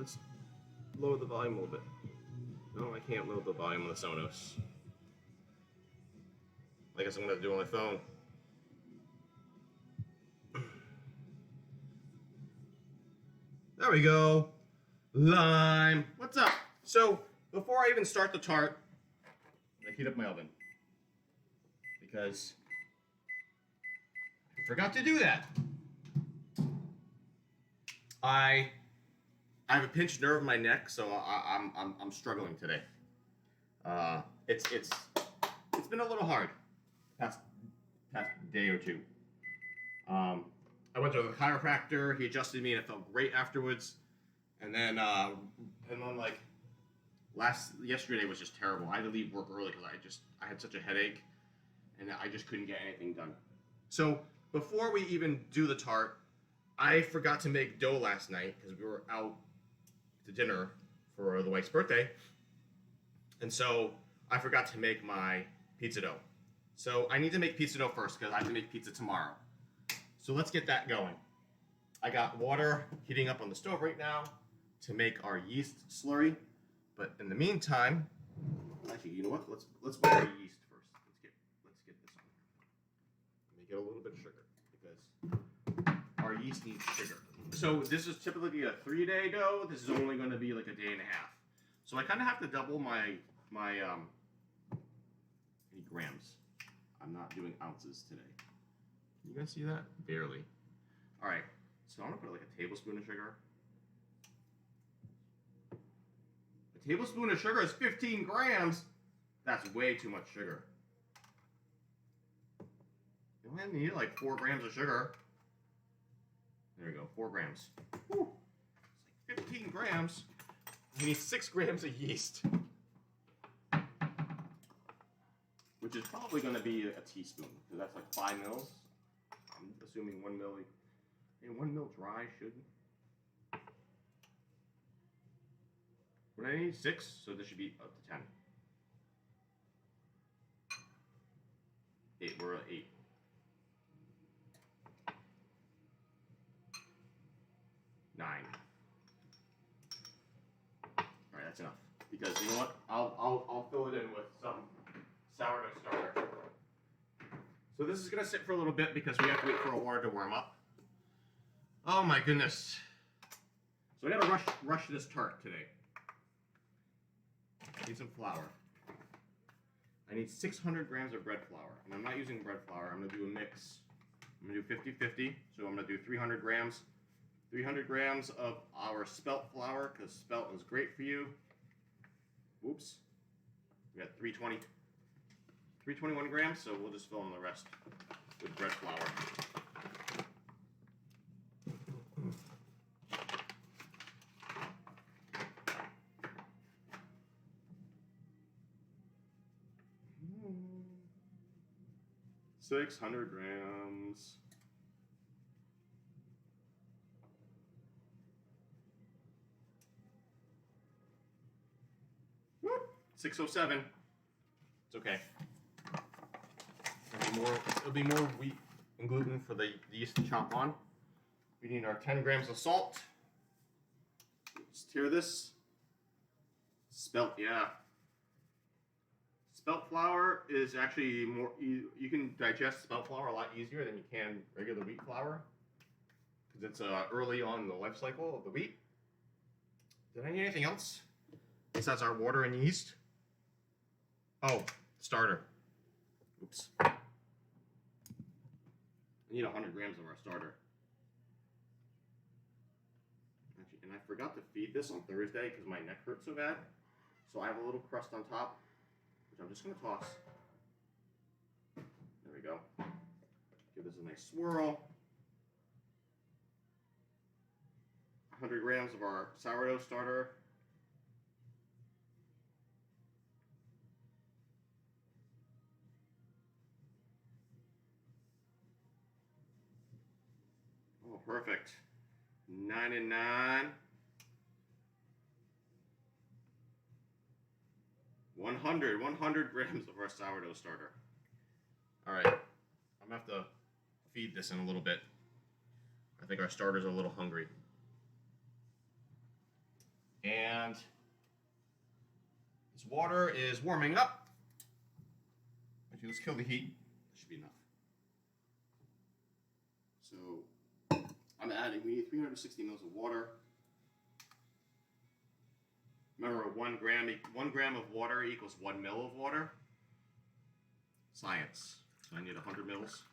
let's lower the volume a little bit. No, I can't lower the volume on the Sonos. I guess I'm gonna do it on my phone. There we go. Lime. What's up? So, before I even start the tart, I heat up my oven. Because I forgot to do that. I have a pinched nerve in my neck, so I'm struggling today. It's been a little hard past day or two. I went to a chiropractor. He adjusted me, and it felt great afterwards. And then like yesterday was just terrible. I had to leave work early because I had such a headache, and I just couldn't get anything done. So before we even do the tart, I forgot to make dough last night because we were out to dinner for the wife's birthday, and so I forgot to make my pizza dough. So I need to make pizza dough first because I have to make pizza tomorrow. So let's get that going. I got water heating up on the stove right now to make our yeast slurry. But in the meantime, actually, you know what? Let's make our yeast first. Let's get this on. Let me get a little bit of sugar because our yeast needs sugar. So this is typically a 3-day dough. This is only going to be like a day and a half. So I kind of have to double my grams. I'm not doing ounces today. Can you guys see that? Barely. All right. So I'm gonna put like a tablespoon of sugar. A tablespoon of sugar is 15 grams. That's way too much sugar. You only need like 4 grams of sugar. There you go, 4 grams. Whew. It's like 15 grams. You need 6 grams of yeast. Which is probably going to be a teaspoon, because that's like 5 mils. I'm assuming 1 mil. Hey, 1 mil dry should. What do I need? 6, so this should be up to 10. 8, we're at 8. 9. All right, that's enough. Because you know what? I'll fill it in with some sourdough starter. So this is gonna sit for a little bit because we have to wait for our water to warm up. Oh my goodness. So I gotta rush this tart today. I need some flour. I need 600 grams of bread flour. And I'm not using bread flour, I'm gonna do a mix. I'm gonna do 50-50. So I'm gonna do 300 grams. 300 grams of our spelt flour, because spelt is great for you. Whoops. We got 321 grams, so we'll just fill in the rest with bread flour. Mm. 600 grams. Whoop, 607. It's okay. It'll be more wheat and gluten for the yeast to chomp on. We need our 10 grams of salt. Let's tear this. Spelt, yeah. Spelt flour is actually more, you can digest spelt flour a lot easier than you can regular wheat flour. Because it's early on in the life cycle of the wheat. Did I need anything else? Besides our water and yeast? Oh, starter. Oops. I need 100 grams of our starter. Actually, and I forgot to feed this on Thursday because my neck hurt so bad. So I have a little crust on top, which I'm just going to toss. There we go. Give this a nice swirl. 100 grams of our sourdough starter. Oh, perfect. 99. 100 grams of our sourdough starter. All right, I'm gonna have to feed this in a little bit. I think our starter's a little hungry. And this water is warming up. Actually, let's kill the heat. That should be enough. So I'm adding, we need 360 mils of water. Remember, 1 gram of water equals 1 mil of water. Science. So I need 100 mils.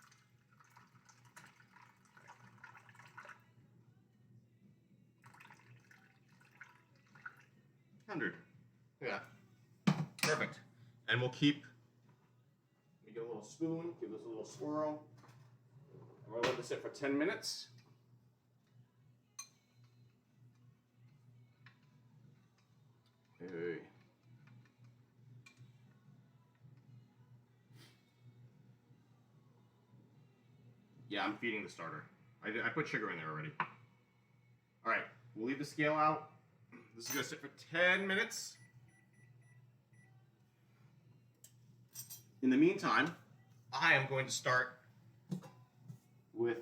Yeah. Perfect. And we'll keep, we get a little spoon, give this a little swirl. And we'll let this sit for 10 minutes. Hey. Yeah, I'm feeding the starter. I put sugar in there already. All right, we'll leave the scale out. This is gonna sit for 10 minutes. In the meantime, I am going to start with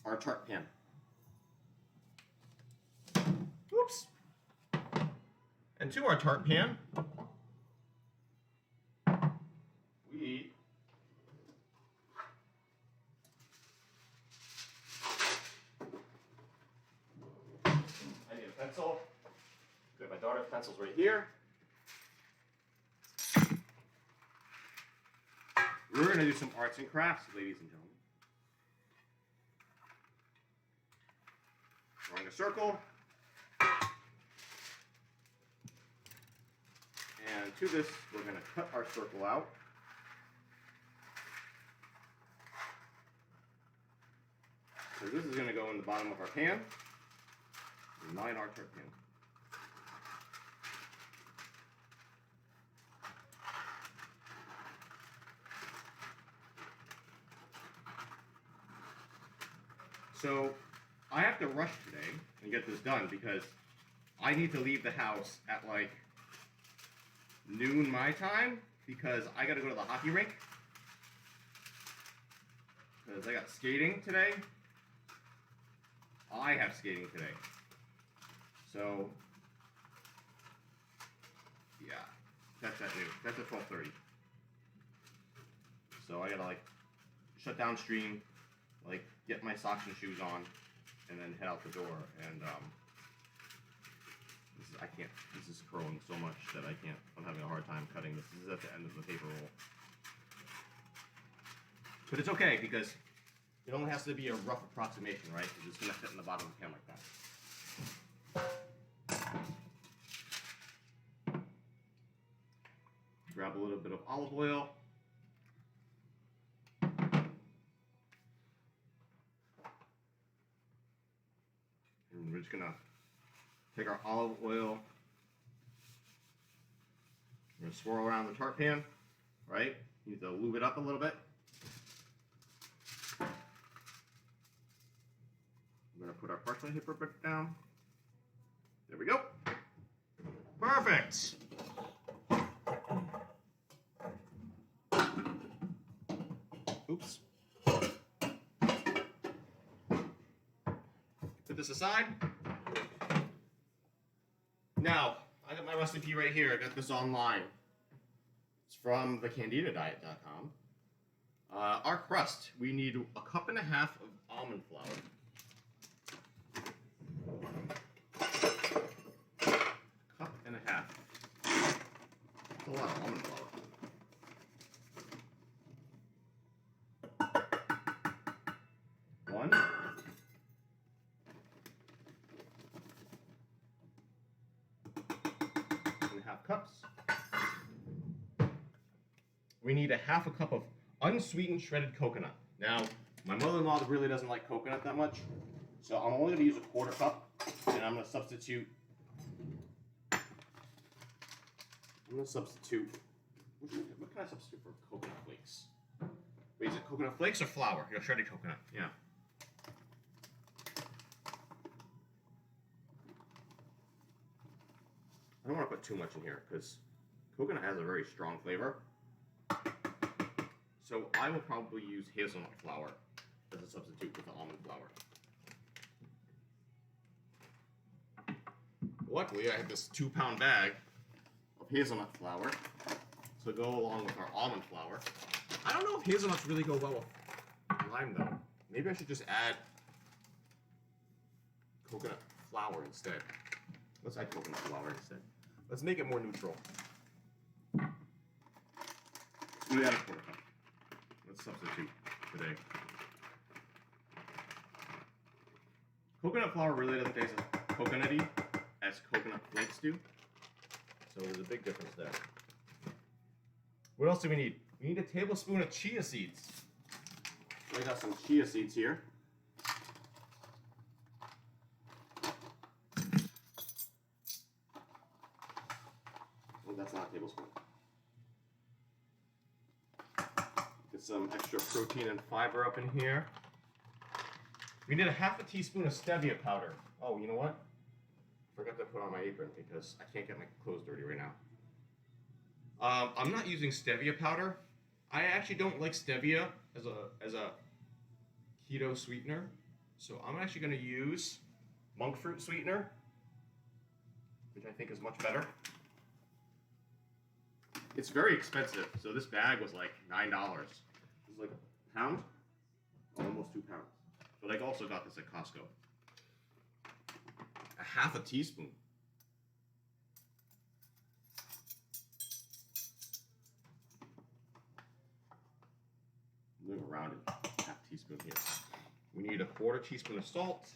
our tart pan. Oops. And to our tart pan, we I need a pencil. Got my daughter's pencils right here. We're going to do some arts and crafts, ladies and gentlemen. Drawing a circle. And to this, we're going to cut our circle out. So this is going to go in the bottom of our pan. 9 our tart pan. So I have to rush today and get this done because I need to leave the house at like noon my time because I got to go to the hockey rink because I got skating today. I have skating today. So yeah, that's at noon. That's at 12:30. So I gotta like shut down stream, like get my socks and shoes on, and then head out the door. And this is curling so much that I can't. I'm having a hard time cutting this. This is at the end of the paper roll, but it's okay because it only has to be a rough approximation, right? Because it's gonna fit in the bottom of the pan like that. Grab a little bit of olive oil. And we're just gonna take our olive oil. We're gonna swirl around the tart pan, right? You need to lube it up a little bit. We're gonna put our parchment paper down. There we go. Perfect. Oops. Put this aside. Now, I got my recipe right here. I got this online. It's from thecandidadiet.com. Our crust, we need 1.5 cups of almond flour. Cup and a half. That's a lot of almond flour. One. 1.5 cups. We need 1/2 cup of unsweetened shredded coconut. Now, my mother-in-law really doesn't like coconut that much, so I'm only going to use 1/4 cup, and I'm going to substitute. What can I substitute for coconut flakes? Wait, is it coconut flakes or flour? Yeah, shredded coconut. Yeah. I don't want to put too much in here because coconut has a very strong flavor. So I will probably use hazelnut flour as a substitute with the almond flour. luckily I have this 2-pound bag of hazelnut flour to go along with our almond flour. I don't know if hazelnuts really go well with lime though. Maybe I should just add coconut flour instead. Let's add coconut flour instead. Let's make it more neutral. We add a quarter cup. Let's substitute today. Coconut flour really doesn't taste as coconutty as coconut flakes do. So there's a big difference there. What else do we need? We need a tablespoon of chia seeds. So I got some chia seeds here. Oh, that's not a tablespoon. Get some extra protein and fiber up in here. We need a half a teaspoon of stevia powder. Oh, you know what? Forgot to put on my apron because I can't get my clothes dirty right now. I'm not using stevia powder. I actually don't like stevia as a keto sweetener. So I'm actually going to use monk fruit sweetener, which I think is much better. It's very expensive. So this bag was like $9. It's like a pound, almost 2 pounds. But I also got this at Costco. A half a teaspoon. Move around it. Half teaspoon here. We need a quarter teaspoon of salt,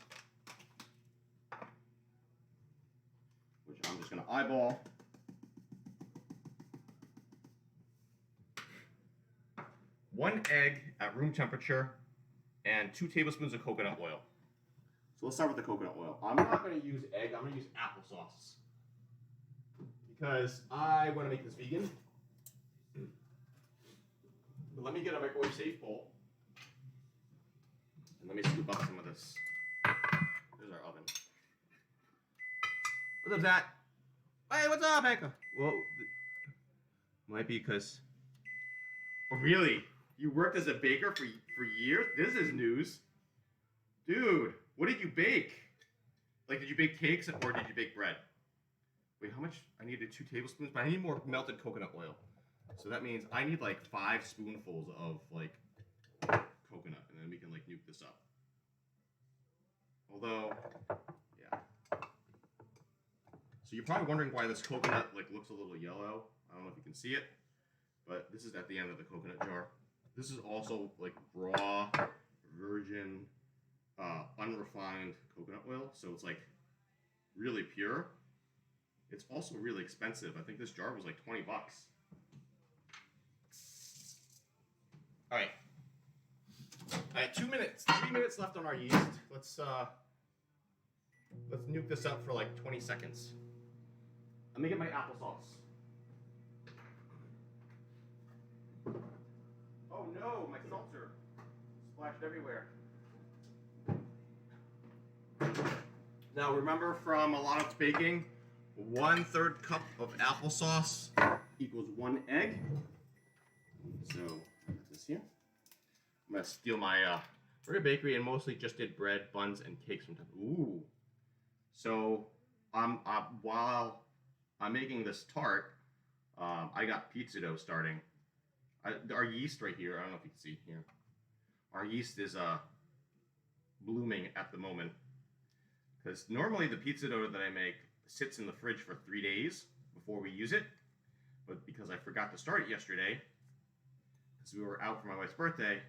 which I'm just going to eyeball. One egg at room temperature, and 2 tablespoons of coconut oil. So let's start with the coconut oil. I'm not going to use egg, I'm going to use applesauce. Because I want to make this vegan. But let me get a microwave safe bowl. And let me scoop up some of this. There's our oven. What's up, Zach? Hey, what's up, Becca? Well, might be because... Oh, really? You worked as a baker for years? This is news. Dude, what did you bake? Like, did you bake cakes or did you bake bread? Wait, how much? I needed 2 tablespoons, but I need more melted coconut oil. So that means I need like 5 spoonfuls of like coconut, and then we can like nuke this up. Although, yeah. So you're probably wondering why this coconut like looks a little yellow. I don't know if you can see it, but this is at the end of the coconut jar. This is also like raw, virgin, unrefined coconut oil, so it's like really pure. It's also really expensive. I think this jar was like 20 bucks. All right, 2 minutes, 3 minutes left on our yeast. Let's nuke this up for like 20 seconds. Let me get my applesauce. Oh no, my seltzer splashed everywhere. Now remember from a lot of baking, 1/3 cup of applesauce equals 1 egg. So this here. I'm gonna steal my we're a bakery and mostly just did bread, buns, and cakes sometimes. Ooh. So while I'm making this tart, I got pizza dough starting. Our yeast right here, I don't know if you can see here. Our yeast is blooming at the moment. Because normally the pizza dough that I make sits in the fridge for 3 days before we use it. But because I forgot to start it yesterday, because we were out for my wife's birthday,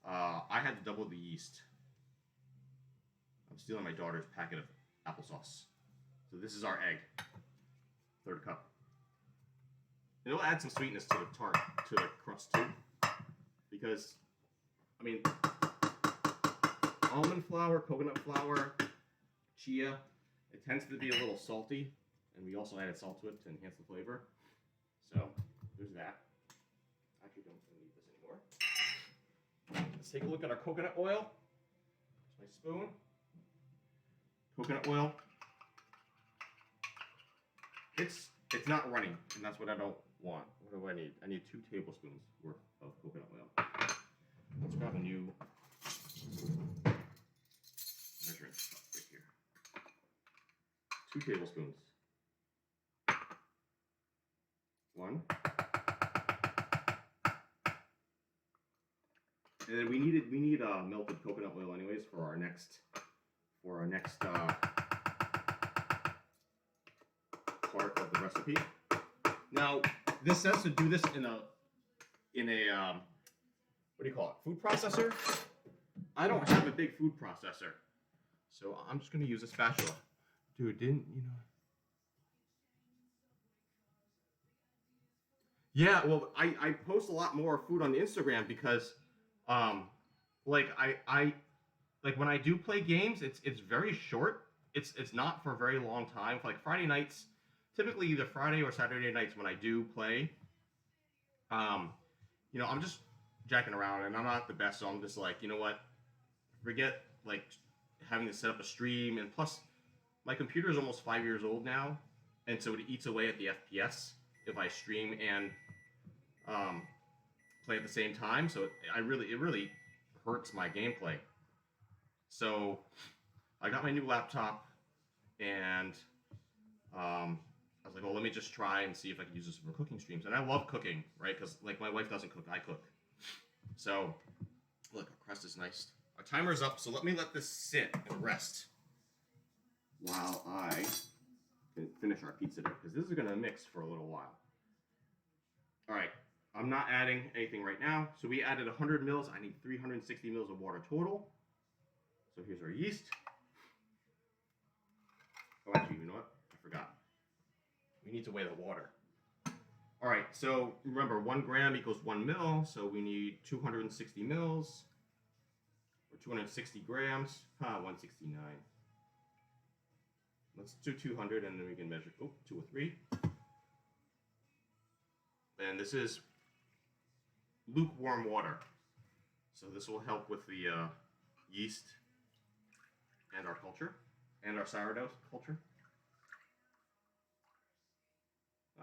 I had to double the yeast. I'm stealing my daughter's packet of applesauce. So this is our egg. 1/3 cup. It'll add some sweetness to the tart, to the crust too. Because, I mean, almond flour, coconut flour, chia, it tends to be a little salty. And we also added salt to it to enhance the flavor. So, there's that. I actually don't need this anymore. Let's take a look at our coconut oil. Here's my spoon. Coconut oil. It's not running, and that's what I don't want. What do I need? I need 2 tablespoons worth of coconut oil. Let's grab a new measuring cup right here. 2 tablespoons. one. And then we need melted coconut oil anyways for our next part of the recipe. Now this says to do this in a what do you call it? Food processor. I don't have a big food processor, so I'm just gonna use a spatula. Dude, didn't you know? Yeah, well, I post a lot more food on Instagram because, like I like when I do play games, it's very short. It's not for a very long time. For like Friday nights, typically either Friday or Saturday nights when I do play, you know, I'm just jacking around and I'm not the best, so I'm just like, you know what, forget like having to set up a stream, and plus my computer is almost 5 years old now, and so it eats away at the FPS if I stream and play at the same time. So it really hurts my gameplay. So I got my new laptop, and I was like, well, let me just try and see if I can use this for cooking streams. And I love cooking, right? Because like my wife doesn't cook, I cook. So look, our crust is nice. Our timer's up, so let this sit and rest while I finish our pizza dough, because this is gonna mix for a little while. All right, I'm not adding anything right now. So we added 100 mils. I need 360 mils of water total. So here's our yeast. Oh, actually, you know what? I forgot. We need to weigh the water. All right, so remember, 1 gram equals 1 mil. So we need 260 mils, or 260 grams. 169. Let's do 200, and then we can measure. Oh, 2 or 3. And this is lukewarm water. So this will help with the yeast and our culture, and our sourdough culture.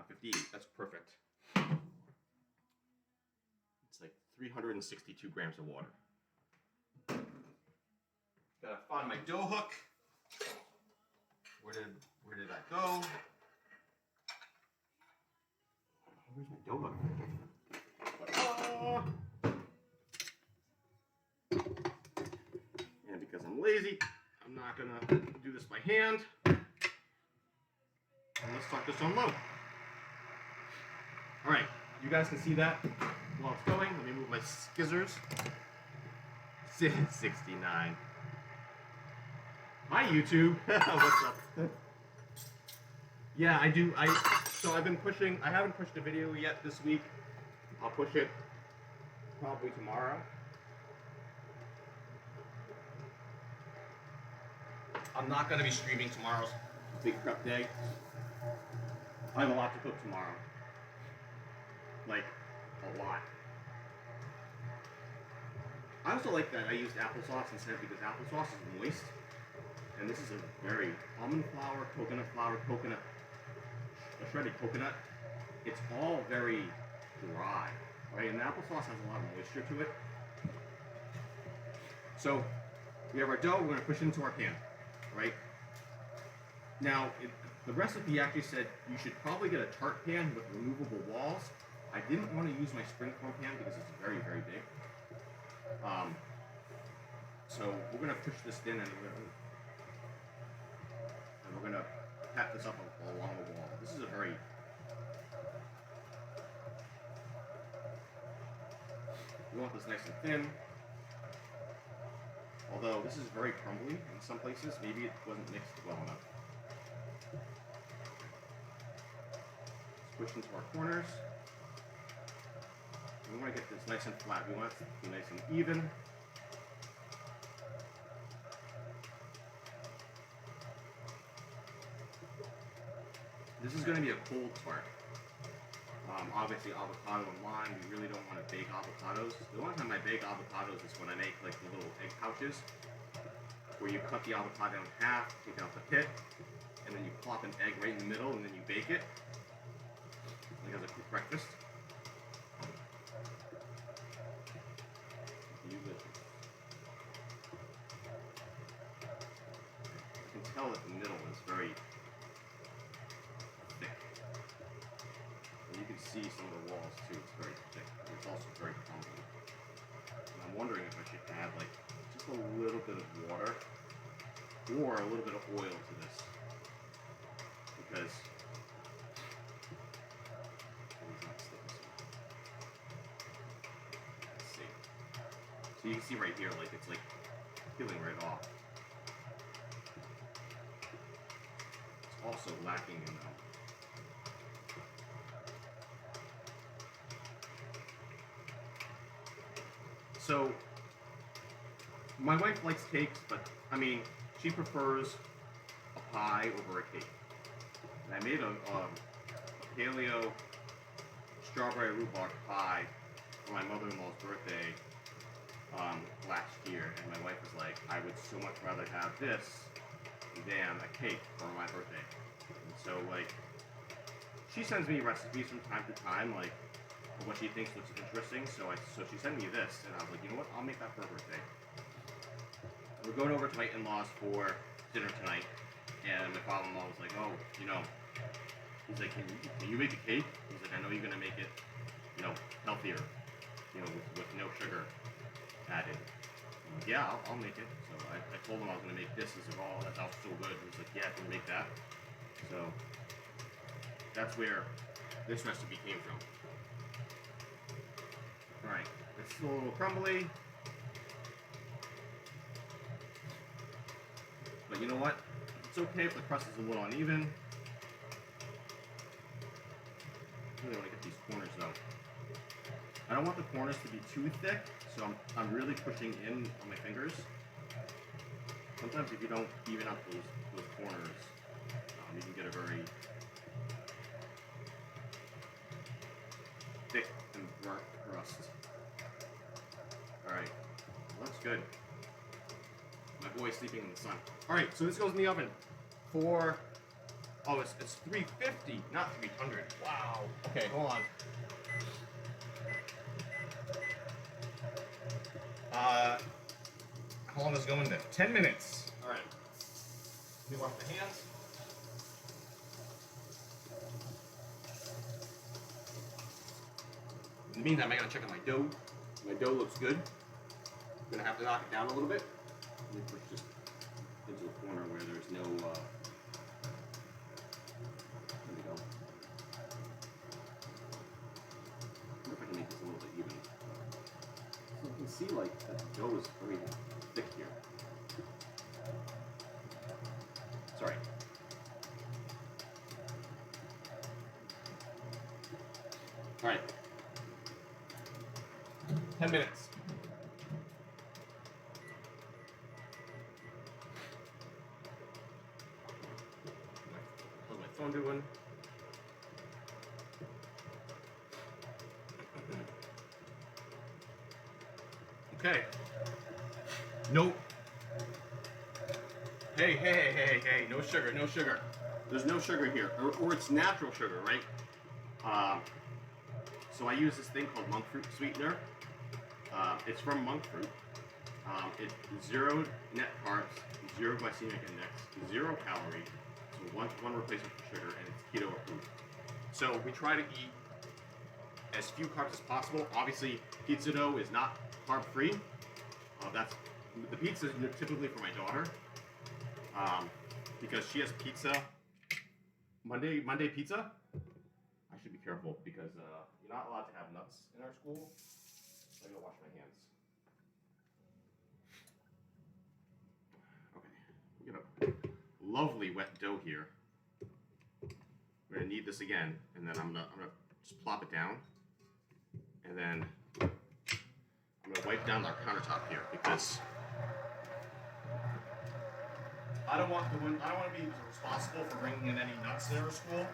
58, that's perfect. It's like 362 grams of water. Gotta find my dough hook. Where did that go? Where's my dough hook? And because I'm lazy, I'm not gonna do this by hand. And let's tuck this on low. All right, you guys can see that while it's going. Let me move my skizzers. 69. Hi, YouTube. What's up? Yeah, I do. So I've been pushing. I haven't pushed a video yet this week. I'll push it probably tomorrow. I'm not going to be streaming tomorrow's big prep day. I have a lot to cook tomorrow. Like, a lot. I also like that I used applesauce instead, because applesauce is moist. And this is a very almond flour, a shredded coconut. It's all very dry, right? And the applesauce has a lot of moisture to it. So we have our dough. We're going to push it into our pan, right? Now, the recipe actually said you should probably get a tart pan with removable walls. I didn't want to use my springform pan because it's very, very big. So we're going to push this in, and we're going to pat this up along the wall. This is a very... We want this nice and thin. Although this is very crumbly in some places. Maybe it wasn't mixed well enough. Let's push into our corners. We want to get this nice and flat. We want it to be nice and even. This is going to be a cold tart. Obviously, avocado and lime. We really don't want to bake avocados. The only time I bake avocados is when I make like the little egg pouches, where you cut the avocado in half, take out the pit, and then you plop an egg right in the middle, and then you bake it, like as a quick breakfast. You can tell that the middle is very thick. And you can see see some of the walls too. It's very thick. It's also very crumbly. And I'm wondering if I should add like just a little bit of water or a little bit of oil to this, because it's not sticking so well. Let's see. So you can see right here, like it's like peeling right off. It's also lacking in So, my wife likes cakes, but I mean, she prefers a pie over a cake. And I made a paleo strawberry rhubarb pie for my mother-in-law's birthday last year, and my wife was like, I would so much rather have this than a cake for my birthday. And so, like, she sends me recipes from time to time, like, what she thinks looks interesting, so she sent me this, and I was like, you know what, I'll make that for her birthday. We're going over to my in-laws for dinner tonight, and my father-in-law was like, oh, you know, he's like, can you make a cake? He's like, I know you're gonna make it, you know, healthier, you know, with no sugar added. I'm like, yeah, I'll make it. So I told him I was gonna make this. He's like, oh, that sounds so good. He's like, yeah, can you make that? So that's where this recipe came from. Alright, it's still a little crumbly. But you know what? It's okay if the crust is a little uneven. I really want to get these corners though. I don't want the corners to be too thick, so I'm really pushing in on my fingers. Sometimes if you don't even out those corners, you can get a very thick and burnt crust. Alright, looks good. My boy's sleeping in the sun. Alright, so this goes in the oven for, oh, it's 350, not 300. Wow. Okay, hold on. How long is it going then? 10 minutes. Alright. Let me wash my hands. In the meantime, I gotta check on my dough. My dough looks good. I'm gonna have to knock it down a little bit. Let me push this into a corner where there's no, there we go. I wonder if I can make this a little bit even. So you can see, like, the dough is very thick here. Sorry. Alright. 10 minutes. How's my phone doing? Okay. Nope. Hey, no sugar, no sugar. There's no sugar here, or it's natural sugar, right? So I use this thing called monk fruit sweetener. It's from monk fruit. It's 0 net carbs, 0 glycemic index, 0 calorie, so one replacement for sugar, and it's keto approved. So we try to eat as few carbs as possible. Obviously, pizza dough is not carb free. The pizza is typically for my daughter, because she has pizza Monday pizza. I should be careful because you're not allowed to have nuts in our school. I'm gonna wash my hands. Okay, we got a lovely wet dough here. We're gonna knead this again, and then I'm gonna just plop it down, and then I'm gonna wipe down our countertop here because I don't want to be responsible for bringing in any nuts in our school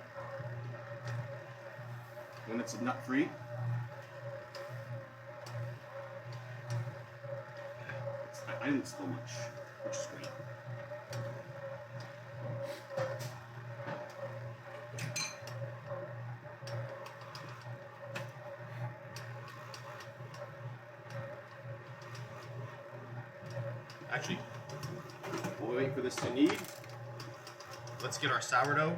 when it's nut free. I didn't spill much, which is great. Actually, while we wait for this to knead, let's get our sourdough.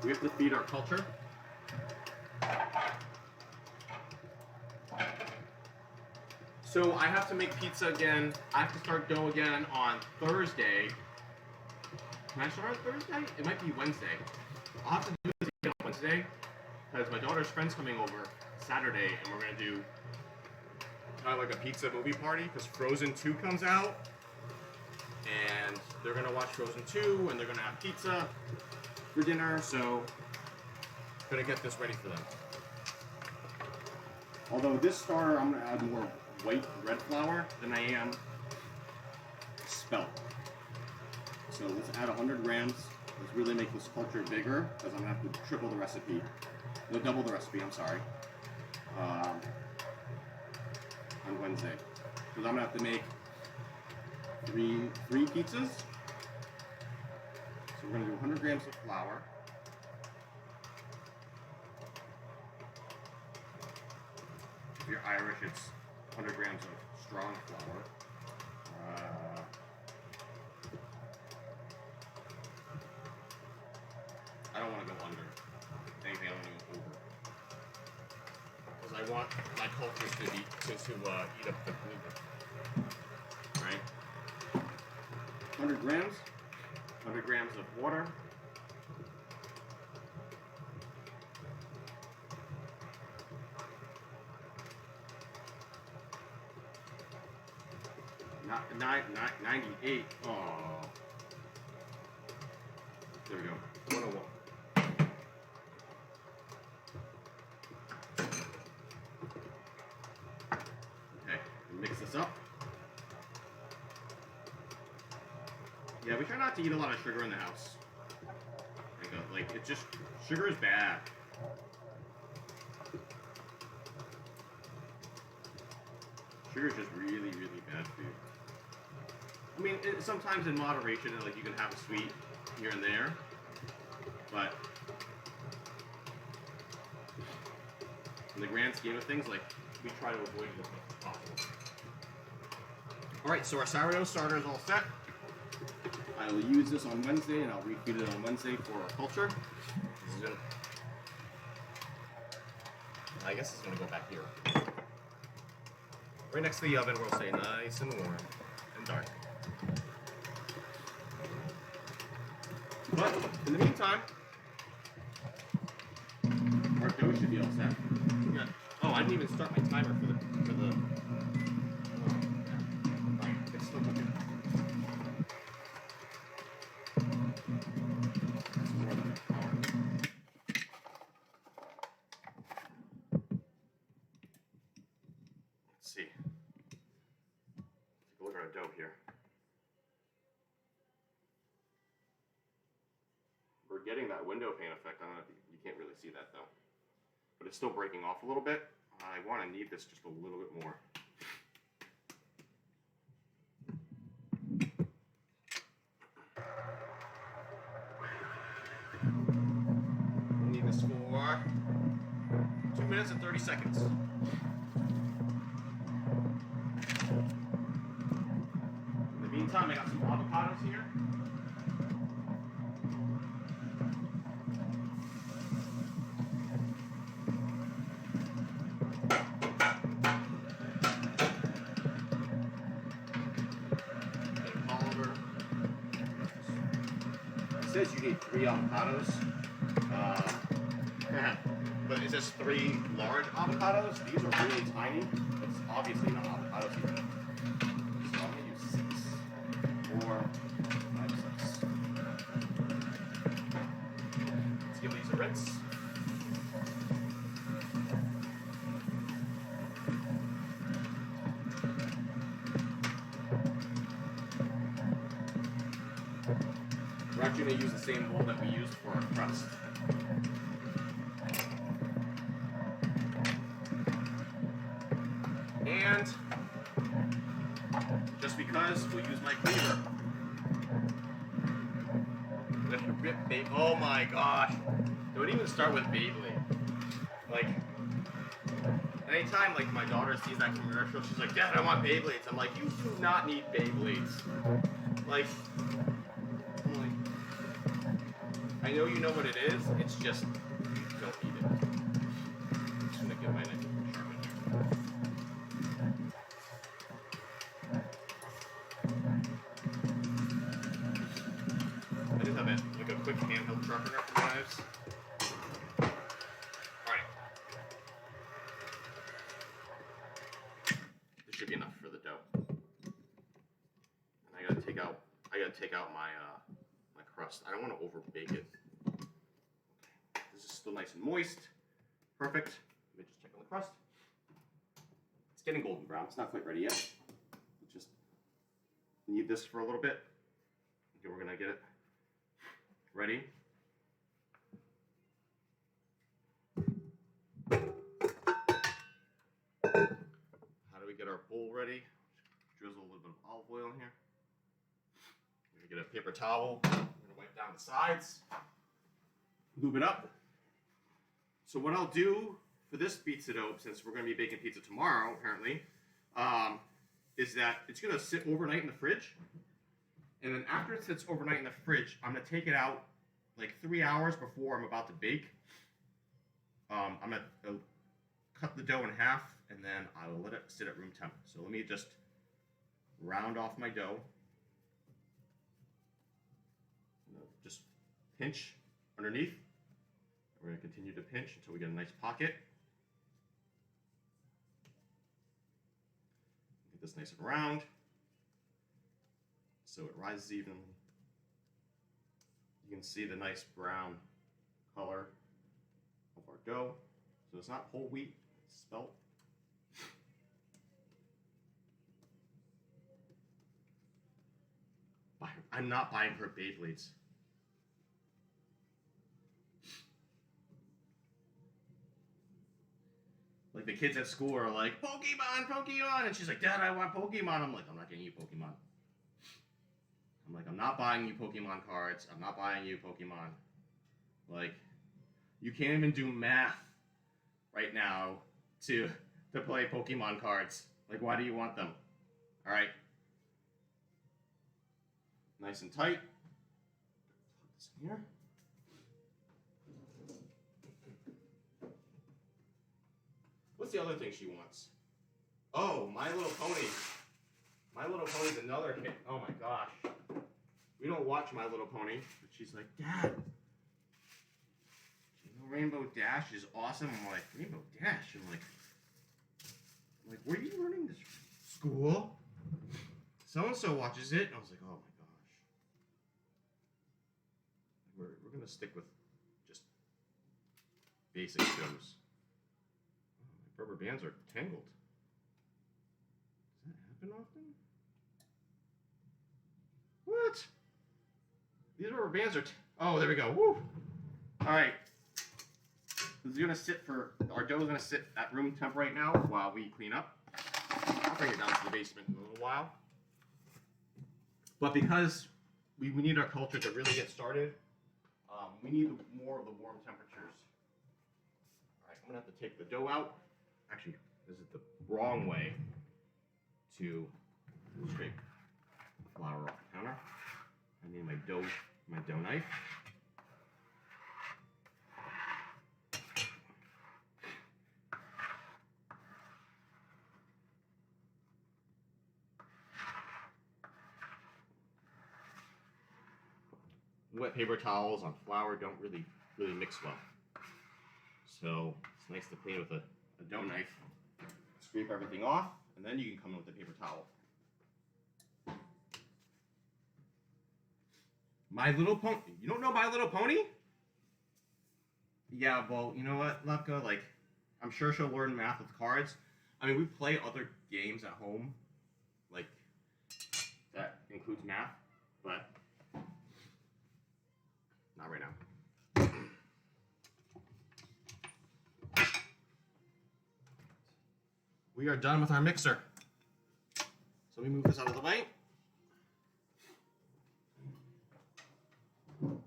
We have to feed our culture. So I have to make pizza again. I have to start dough again on Thursday. Can I start on Thursday? It might be Wednesday. I'll have to do this again on Wednesday because my daughter's friend's coming over Saturday, and we're gonna do kind of like a pizza movie party because Frozen 2 comes out, and they're gonna watch Frozen 2, and they're gonna have pizza for dinner. So I'm gonna get this ready for them. Although this starter, I'm gonna add more white red flour than I am spelt. So let's add 100 grams. Let's really make this culture bigger because I'm gonna have to triple the recipe. No, double the recipe, I'm sorry. On Wednesday. Because I'm gonna have to make three pizzas. So we're gonna do 100 grams of flour. If you're Irish, it's 100 grams of strong flour. I don't want to go under. If anything, I don't want to go over. Because I want my cultures to eat up the gluten. Right? 100 grams. 100 grams of water. Not 98. Oh. There we go. 101. Okay, mix this up. Yeah, we try not to eat a lot of sugar in the house. Like it's just, sugar is bad. Sugar is just really, really bad food. I mean, sometimes in moderation, like you can have a sweet here and there, but in the grand scheme of things, like we try to avoid it as much as possible. All right, so our sourdough starter is all set. I will use this on Wednesday, and I'll reheat it on Wednesday for our culture. I guess it's gonna go back here. Right next to the oven, we'll stay nice and warm and dark. But in the meantime, our dough should be all set. Yeah. Oh, I didn't even start my timer for the. Alright, it's still cooking. Let's see. Take a look at our dough here. We're getting that window pane effect. I don't know if you can't really see that though, but it's still breaking off a little bit. I want to knead this just a little bit more. Knead this for 2 minutes and 30 seconds. In the meantime, I got some avocados here. It says you need 3 avocados, but it says 3 large avocados. These are really tiny. It's obviously not avocados either. So I'm gonna use 6, 4, 5, 6. Let's give these a rinse. We're actually going to use the same bowl that we used for our crust. And just because, we'll use my cleaver. Oh my gosh. Don't even start with Beyblade. Like, anytime like my daughter sees that commercial, she's like, Dad, I want Beyblades. I'm like, you do not need Beyblades. Like, I know you know what it is, it's just, you don't need it. I'm just gonna get my knife sharpened here. sharpener for knives. Alright. This should be enough for the dough. And I gotta take out my my crust. I don't want to over bake it. Okay. This is still nice and moist. Perfect. Let me just check on the crust. It's getting golden brown. It's not quite ready yet. Just knead this for a little bit. Okay, we're gonna get it ready. How do we get our bowl ready? Drizzle a little bit of olive oil in here. We're gonna get a paper towel. We're gonna wipe down the sides. Lube it up. So what I'll do for this pizza dough, since we're gonna be baking pizza tomorrow, apparently, is that it's gonna sit overnight in the fridge. And then after it sits overnight in the fridge, I'm gonna take it out like 3 hours before I'm about to bake. I'm gonna cut the dough in half, and then I will let it sit at room temp. So let me just round off my dough. Just pinch underneath. We're gonna continue to pinch until we get a nice pocket. Get this nice and round, so it rises evenly. You can see the nice brown color of our dough. So it's not whole wheat, it's spelt. I'm not buying her Beyblades. Like the kids at school are like, Pokemon, Pokemon, and she's like, Dad, I want Pokemon. I'm like, I'm not getting you Pokemon. I'm like, I'm not buying you Pokemon cards. I'm not buying you Pokemon. Like, you can't even do math right now to play Pokemon cards. Like, why do you want them? All right. Nice and tight. Put this in here. What's the other thing she wants? Oh, My Little Pony. My Little Pony's another hit. Oh my gosh. We don't watch My Little Pony, but she's like, Dad, you know Rainbow Dash is awesome. I'm like, Rainbow Dash? I'm like, where are you learning this from? School? So-and-so watches it. And I was like, oh my gosh. We're going to stick with just basic shows. My rubber bands are tangled. Does that happen often? What? These rubber bands are... oh, there we go. Woo! All right. This is going to sit for... our dough is going to sit at room temp right now while we clean up. I'll bring it down to the basement in a little while. But because we need our culture to really get started, we need more of the warm temperatures. All right, I'm going to have to take the dough out. Actually, this is the wrong way to scrape the flour off the counter. I need my dough knife. Wet paper towels on flour don't really mix well. So it's nice to clean with a dough knife. Scrape everything off, and then you can come in with a paper towel. My Little Pony. You don't know My Little Pony? Yeah, well, you know what, Lepka? Like, I'm sure she'll learn math with cards. I mean, we play other games at home, like, that includes math, but not right now. We are done with our mixer. So let me move this out of the way. I'm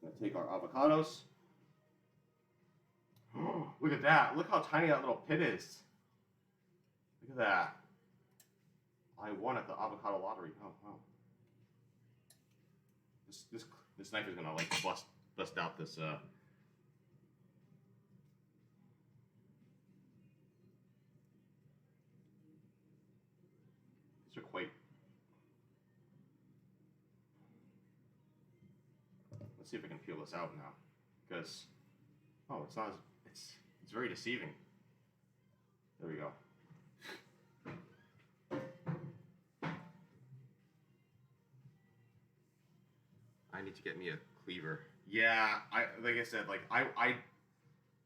gonna take our avocados. Oh, look at that. Look how tiny that little pit is. Look at that. I won at the avocado lottery. Oh, wow. This knife is gonna like bust out this to quite. Let's see if I can peel this out now, because it's not. It's very deceiving. There we go. I need to get me a cleaver. Yeah, like I said, like I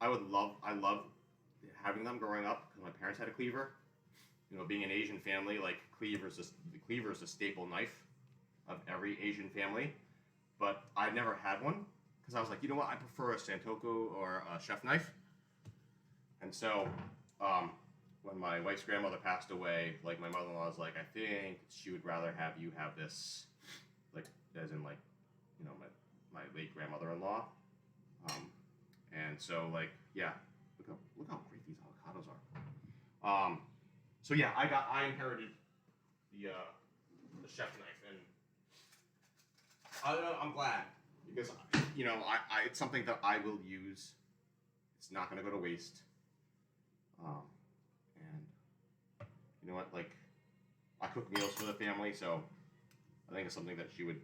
love having them growing up because my parents had a cleaver. You know, being an Asian family, like the cleaver is a staple knife of every Asian family. But I never had one because I was like, you know what, I prefer a Santoku or a chef knife. And so, when my wife's grandmother passed away, like my mother-in-law was like, I think she would rather have you have this, like, as in like, you know, my late grandmother-in-law. And so like, yeah, look how great these avocados are. So yeah, I inherited the chef knife, and I'm glad because you know it's something that I will use. It's not going to go to waste. And you know what, like I cook meals for the family, so I think it's something that she would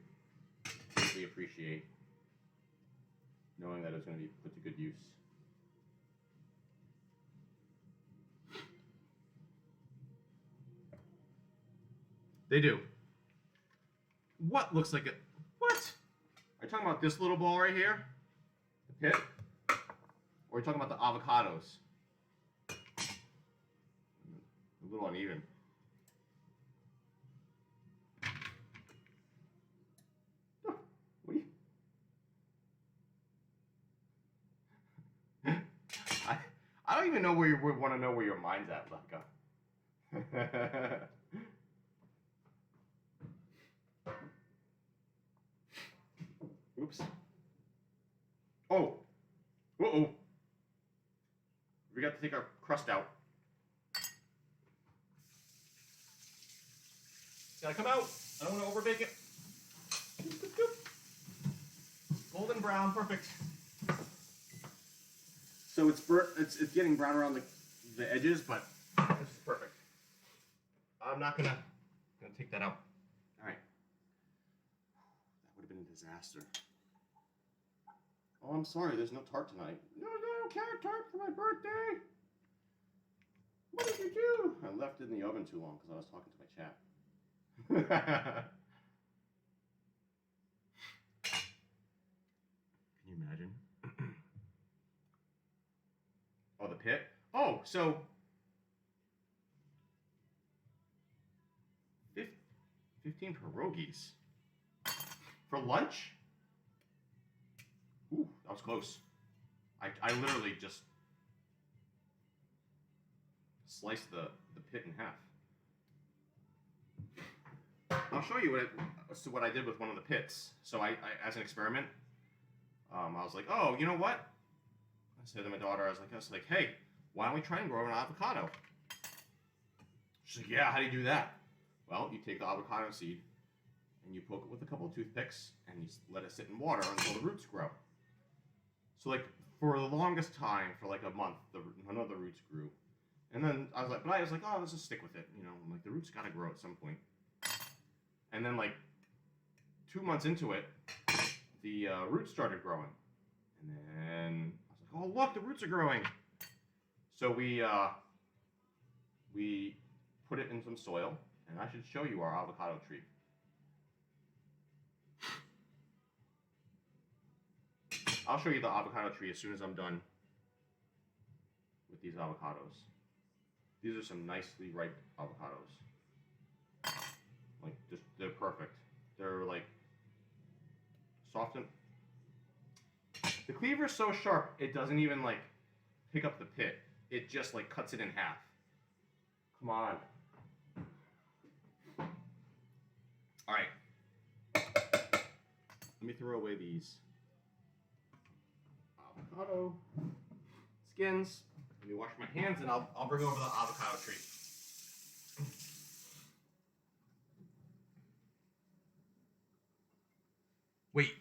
greatly appreciate, knowing that it's going to be put to good use. They do. What looks like it? What? Are you talking about this little ball right here? The pit? Or are you talking about the avocados? A little uneven. Oh, what are you? I don't even know where you would want to know where your mind's at, Becca. Oops. Oh. Uh-oh. We got to take our crust out. Gotta come out. I don't want to overbake it. Golden brown, perfect. So it's getting brown around the edges, but this is perfect. I'm not gonna take that out. All right. That would have been a disaster. Oh, I'm sorry. There's no tart tonight. No, carrot tart for my birthday. What did you do? I left it in the oven too long because I was talking to my chat. Can you imagine? Oh, the pit? Oh, so 15 pierogies for lunch? Ooh, that was close. I literally just sliced the pit in half. I'll show you what I did with one of the pits. So I as an experiment, I was like, oh, you know what? I said to my daughter, I was like, hey, why don't we try and grow an avocado? She's like, yeah, how do you do that? Well, you take the avocado seed and you poke it with a couple of toothpicks and you let it sit in water until the roots grow. So like for the longest time, for like a month, none of the roots grew. And then I was like, oh, let's just stick with it. You know, I'm like, the roots gotta grow at some point. And then like 2 months into it, the roots started growing. And then I was like, oh look, the roots are growing. So we put it in some soil, and I should show you our avocado tree. I'll show you the avocado tree as soon as I'm done with these avocados. These are some nicely ripe avocados. Like, just, they're perfect. They're like soft and... The cleaver is so sharp, it doesn't even like pick up the pit. It just like cuts it in half. Come on. All right. Let me throw away these avocado skins. Let me wash my hands and I'll bring over the avocado tree. Wait,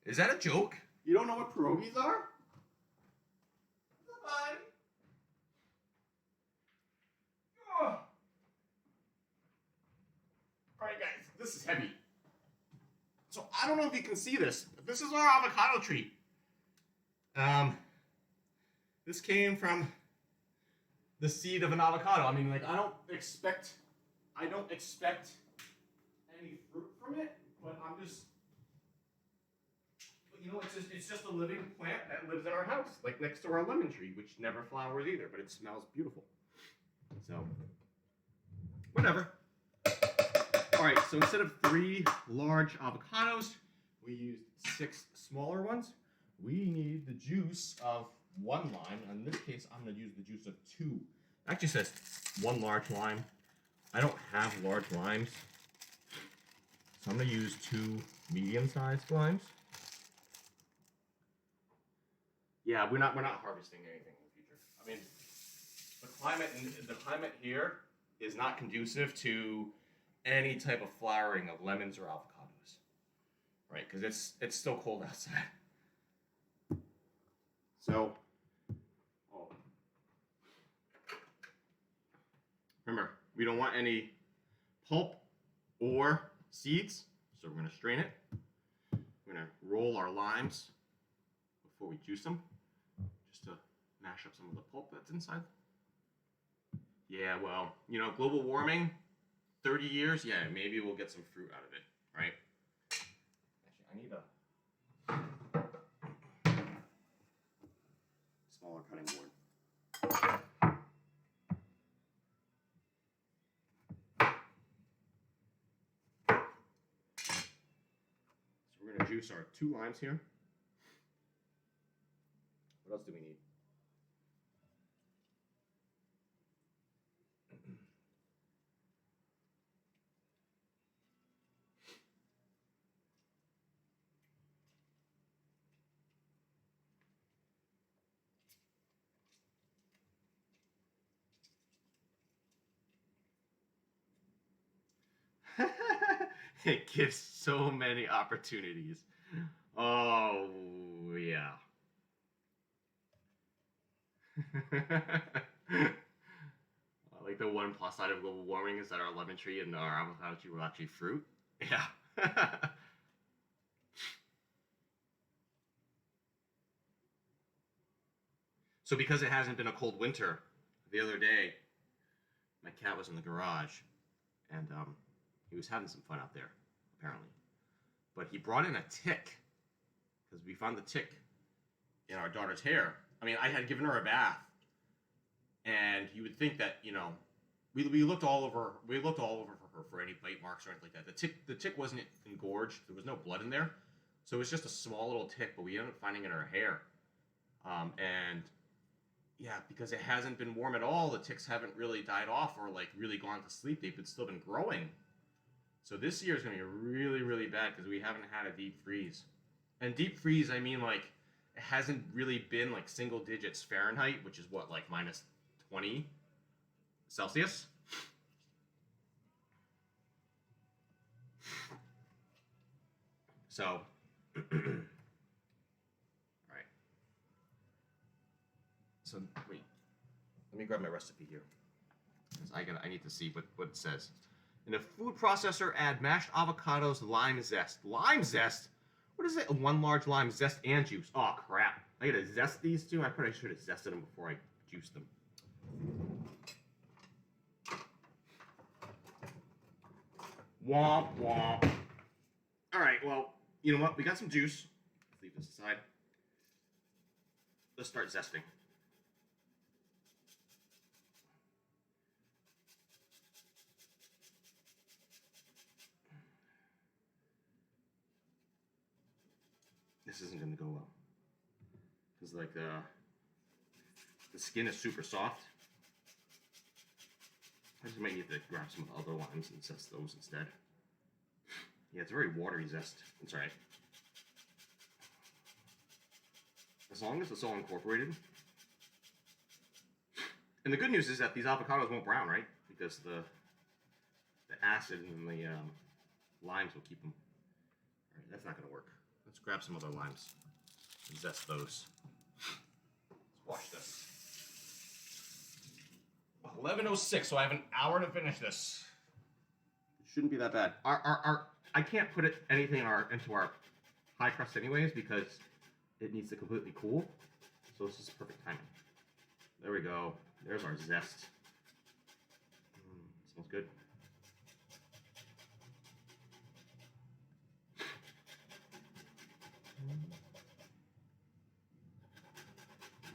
is that a joke? You don't know what pierogies are? Come on. Oh. This is heavy. So I don't know if you can see this. This is our avocado tree. This came from the seed of an avocado. I mean, like, I don't expect any fruit from it, but it's just a living plant that lives in our house, like next to our lemon tree, which never flowers either, but it smells beautiful. So, whatever. All right, so instead of 3 large avocados, we used 6 smaller ones. We need the juice of 1 lime. In this case, I'm going to use the juice of 2. It actually says 1 large lime. I don't have large limes, so I'm going to use 2 medium-sized limes. Yeah, we're not harvesting anything in the future. I mean, the climate here is not conducive to any type of flowering of lemons or avocados, right? Because it's still cold outside. So, remember, we don't want any pulp or seeds, so we're going to strain it. We're going to roll our limes before we juice them, just to mash up some of the pulp that's inside. Yeah, well, you know, global warming, 30 years, yeah, maybe we'll get some fruit out of it, right? Actually, I need a smaller cutting board. So we're going to juice our 2 limes here. What else do we need? It gives so many opportunities. Oh, yeah. Like the one plus side of global warming is that our lemon tree and our avocado tree will actually fruit. Yeah. So because it hasn't been a cold winter, the other day, my cat was in the garage, and he was having some fun out there, apparently. But he brought in a tick, because we found the tick in our daughter's hair. I mean, I had given her a bath, and you would think that, you know, we looked all over for her for any bite marks or anything like that. The tick wasn't engorged. There was no blood in there, so it was just a small little tick. But we ended up finding it in her hair, and yeah, because it hasn't been warm at all, the ticks haven't really died off or like really gone to sleep. They've still been growing. So this year is going to be really, really bad because we haven't had a deep freeze. And deep freeze, I mean, like, it hasn't really been like single digits Fahrenheit, which is what, like minus 20 Celsius. So, all right. So, wait, let me grab my recipe here. Because I need to see what it says. In a food processor, add mashed avocados, lime zest. Lime zest? What is it? 1 large lime zest and juice. Oh, crap. I gotta zest these 2? I probably should have zested them before I juiced them. Womp womp. Alright, well, you know what? We got some juice. Let's leave this aside. Let's start zesting. This isn't going to go well. Because, like, the skin is super soft. I just might need to grab some other limes and zest those instead. Yeah, it's a very watery zest. It's alright. As long as it's all incorporated. And the good news is that these avocados won't brown, right? Because the acid and the limes will keep them. Alright, that's not going to work. Let's grab some other limes and zest those. Let's wash this. 11:06, so I have an hour to finish this. Shouldn't be that bad. I can't put anything into our high crust anyways because it needs to completely cool. So this is perfect timing. There we go. There's our zest. Smells good.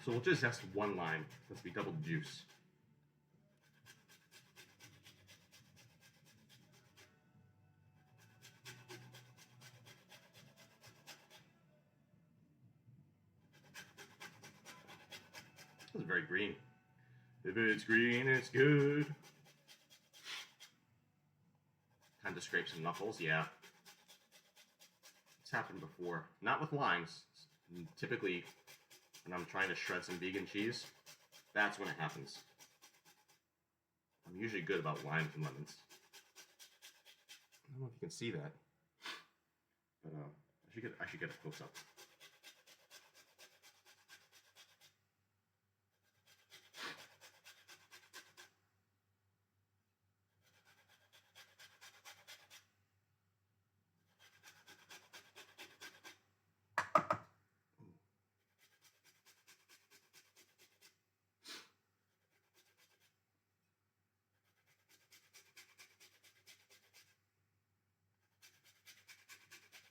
So we'll just zest one lime since we doubled the juice. This is very green. If it's green, it's good. Time to scrape some knuckles, yeah. It's happened before. Not with limes. Typically, when I'm trying to shred some vegan cheese, that's when it happens. I'm usually good about limes and lemons. I don't know if you can see that, but I should get a close up.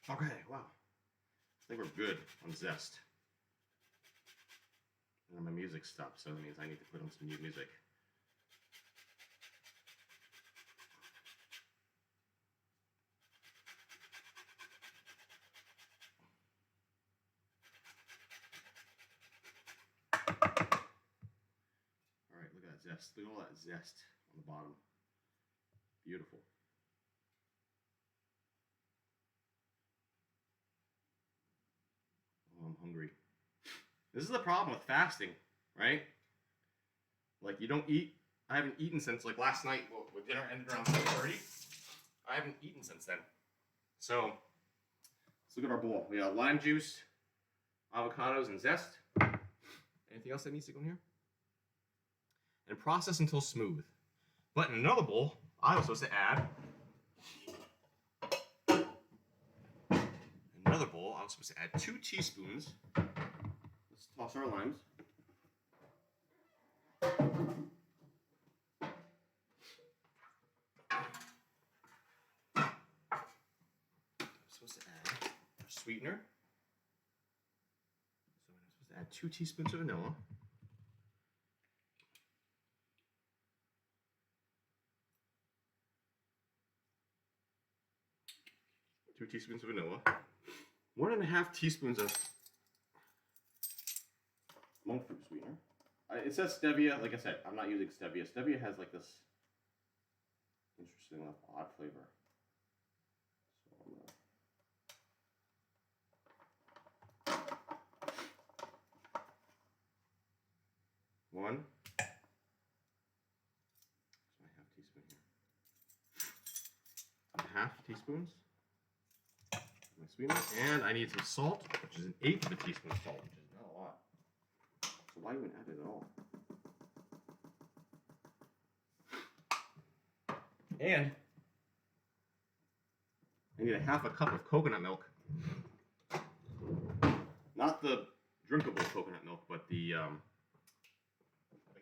Okay, wow. I think we're good on zest. And my music stopped, so that means I need to put on some new music. Alright, look at that zest. Look at all that zest on the bottom. Beautiful. Oh, I'm hungry. This is the problem with fasting, right? Like, you don't eat. I haven't eaten since, like, last night. Well, dinner ended around 7:30. I haven't eaten since then. So, let's look at our bowl. We got lime juice, avocados, and zest. Anything else that needs to go in here? And process until smooth. But in another bowl, I was supposed to add... another bowl, I was supposed to add 2 teaspoons. Let's toss our limes. I'm supposed to add our sweetener. So I'm supposed to add 2 teaspoons of vanilla. 2 teaspoons of vanilla. 1.5 teaspoons of monk fruit sweetener. It says stevia. Like I said, I'm not using stevia. Stevia has like this interesting enough odd flavor. So I'm gonna... One. So my half teaspoon here. 1/2 teaspoons. My sweetener, and I need some salt, which is 1/8 of a teaspoon of salt, which is not a lot. So why even add it at all? And I need 1/2 cup of coconut milk. Not the drinkable coconut milk, but the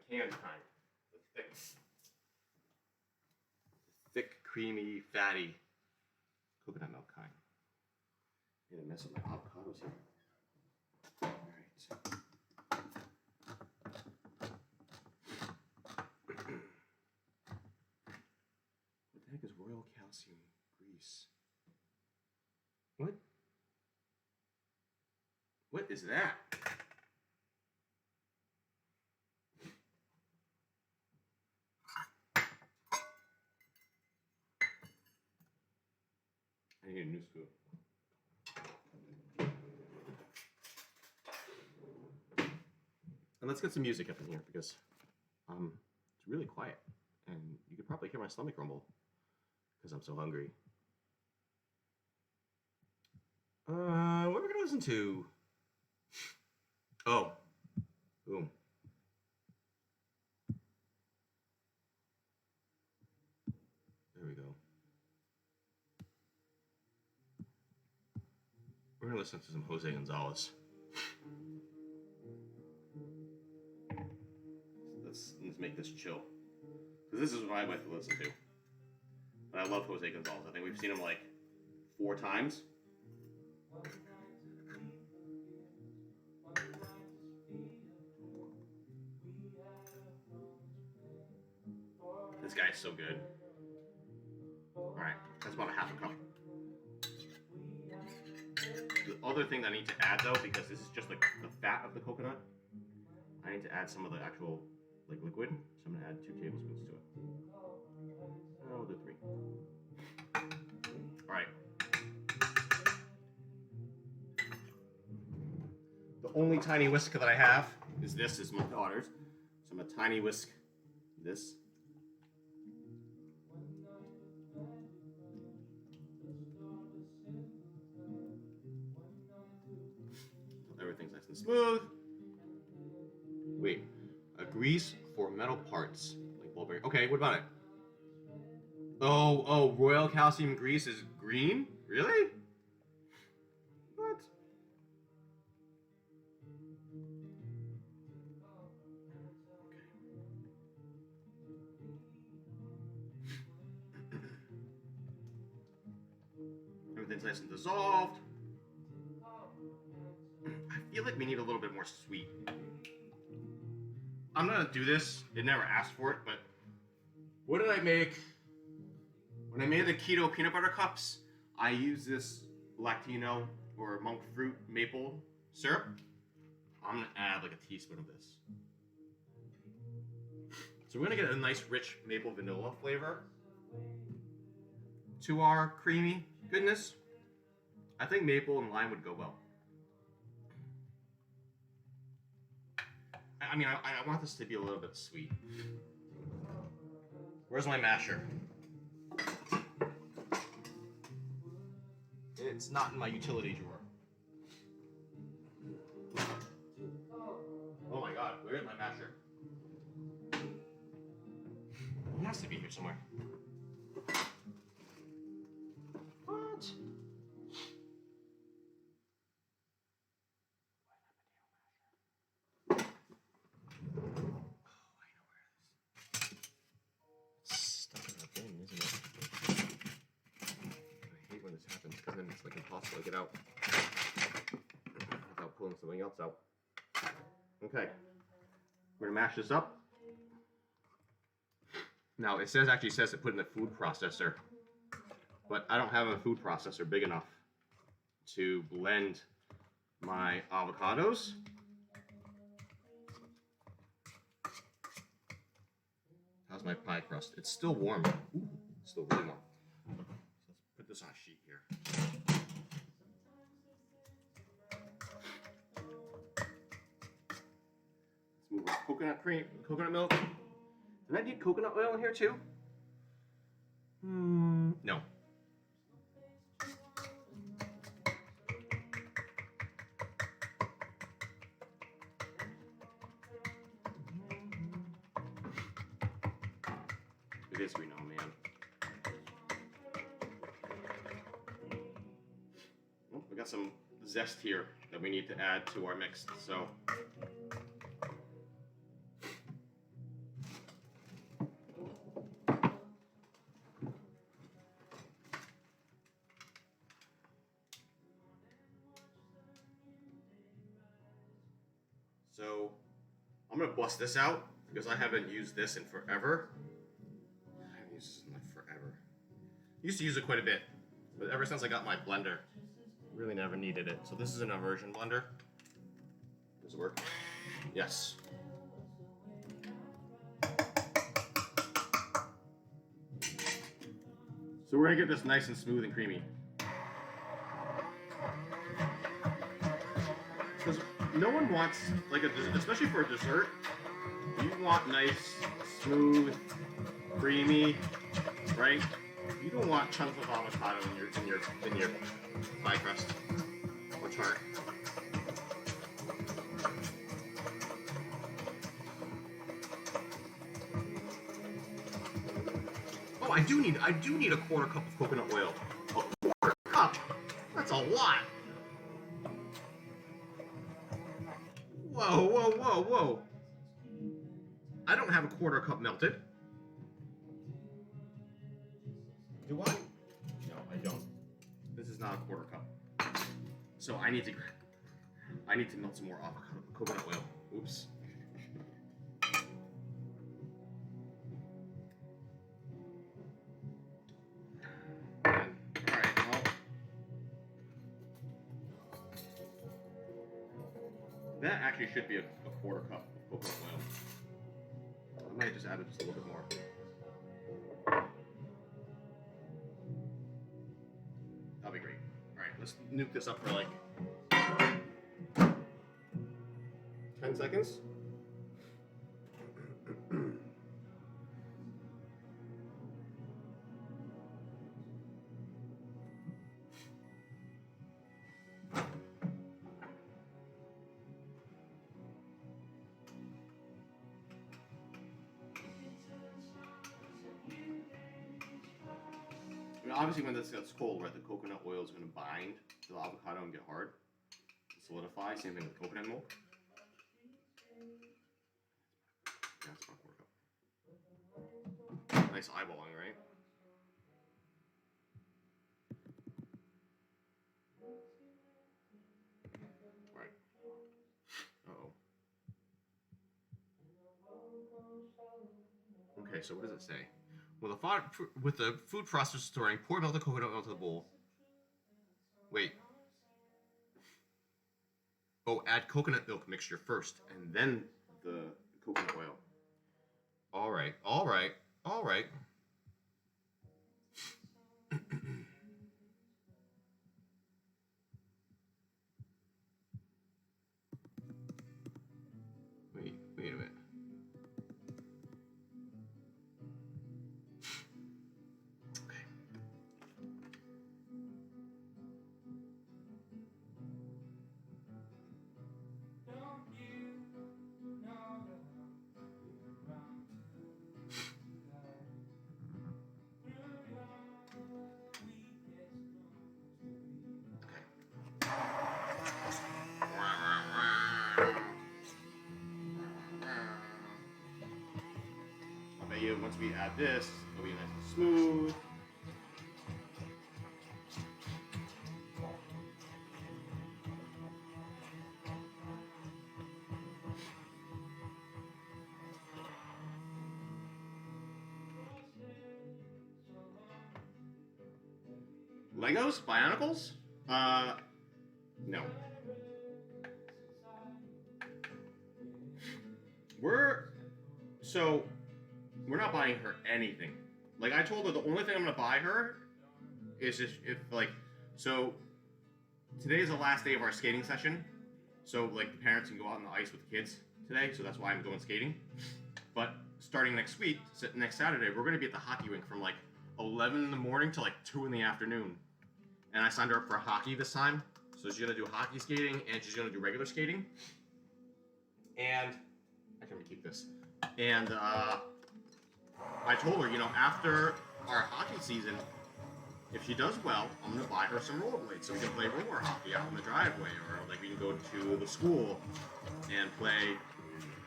canned kind. The thick, creamy, fatty coconut milk kind. I'm gonna mess up my avocados here. Alright. What the heck is royal calcium grease? What? What is that? I need a new scoop. And let's get some music up in here because it's really quiet. And you could probably hear my stomach rumble because I'm so hungry. What are we going to listen to? Oh. Boom. There we go. listen to some Jose Gonzalez. Let's make this chill. Because this is what I like to listen to. But I love Jose Gonzalez. I think we've seen him like 4 times. This guy is so good. Alright, that's about a half a cup. The other thing that I need to add though, because this is just like the fat of the coconut, I need to add some of the actual like liquid. So I'm gonna add 2 tablespoons to it. We'll do 3. Alright. The only tiny whisk that I have is this, is my daughter's. So I'm gonna tiny whisk this. Everything's nice and smooth. Wait, a grease for metal parts, like ball bearing. Okay, what about it? Oh, royal calcium grease is green? Really? What? Okay. Everything's nice and dissolved. I feel like we need a little bit more sweet. I'm gonna do this. It never asked for it, but what did I make? When I made the keto peanut butter cups, I used this Lactino or monk fruit maple syrup. I'm gonna add like a teaspoon of this. So we're gonna get a nice rich maple vanilla flavor to our creamy goodness. I think maple and lime would go well. I mean, I want this to be a little bit sweet. Where's my masher? It's not in my utility drawer. Oh my god, where is my masher? It has to be here somewhere. What? Because then it's like impossible to get out without pulling something else out. Okay, we're gonna mash this up. Now it actually says to put in the food processor, but I don't have a food processor big enough to blend my avocados. How's my pie crust? It's still warm. Ooh, it's still really warm. Put this on a sheet here. Let's move our coconut milk. Did I need coconut oil in here too? No. It is we know, man. We got some zest here that we need to add to our mix, so I'm gonna bust this out because I haven't used this in forever. I haven't used this in like forever. I used to use it quite a bit, but ever since I got my blender, really never needed it. So this is an immersion blender. Does it work? Yes. So we're gonna get this nice and smooth and creamy. Because no one wants, like especially for a dessert, you want nice, smooth, creamy, right? You don't want chunks of avocado in your pie crust or tart. Oh, I do need a quarter cup of coconut oil. A quarter cup? That's a lot. Whoa, whoa, whoa, whoa. I don't have a quarter cup melted. Do I? No, I don't. This is not a quarter cup. So I need to melt some more avocado coconut oil. Oops. Alright, well. That actually should be a quarter cup of coconut oil. I might just add it just a little bit more. That'll be great. Alright, let's nuke this up for like 10 seconds. I mean, obviously, when this gets cold, right, the coconut oil is going to bind to the avocado and get hard, solidify. Same thing with coconut milk. Yeah, that's about a quarter cup. Nice eyeballing, right? Right. Uh-oh. Okay, so what does it say? With the food processor stirring, pour melted coconut oil into the bowl. Wait. Oh, add coconut milk mixture first, and then the coconut oil. All right, all right, all right. Wait a minute. Once we add this, it'll be nice and smooth. Legos? Bionicles? No. We're not buying her anything. Like, I told her the only thing I'm gonna buy her is if like, so today is the last day of our skating session. So, like, the parents can go out on the ice with the kids today, so that's why I'm going skating. But starting next week, next Saturday, we're gonna be at the hockey rink from like 11 in the morning to like 2 in the afternoon. And I signed her up for hockey this time. So she's gonna do hockey skating and she's gonna do regular skating. And I can keep this. And I told her, you know, after our hockey season, if she does well, I'm gonna buy her some rollerblades so we can play roller hockey out in the driveway, or like we can go to the school and play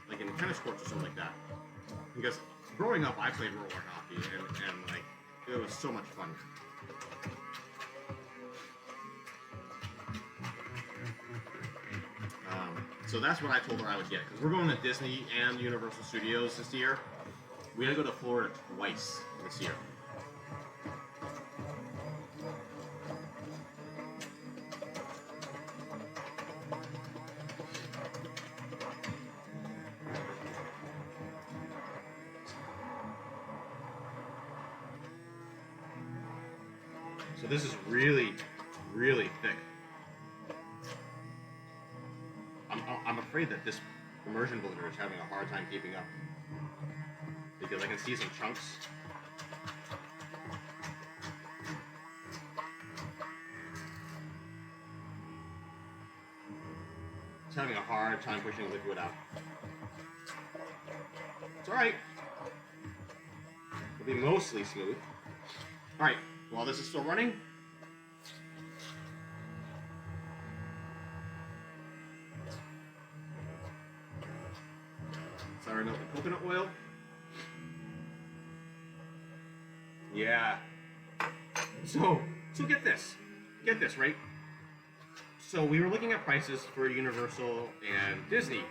like in tennis courts or something like that. Because growing up, I played roller hockey and like it was so much fun. So that's what I told her I would get, because we're going to Disney and Universal Studios this year. We gotta go to Florida twice this year. So this is really, really thick. I'm afraid that this immersion blender is having a hard time keeping up, because I can see some chunks. It's having a hard time pushing liquid out. It's alright. It'll be mostly smooth. Alright, while this is still running, coconut oil. Yeah. So get this, right? So we were looking at prices for Universal and Disney,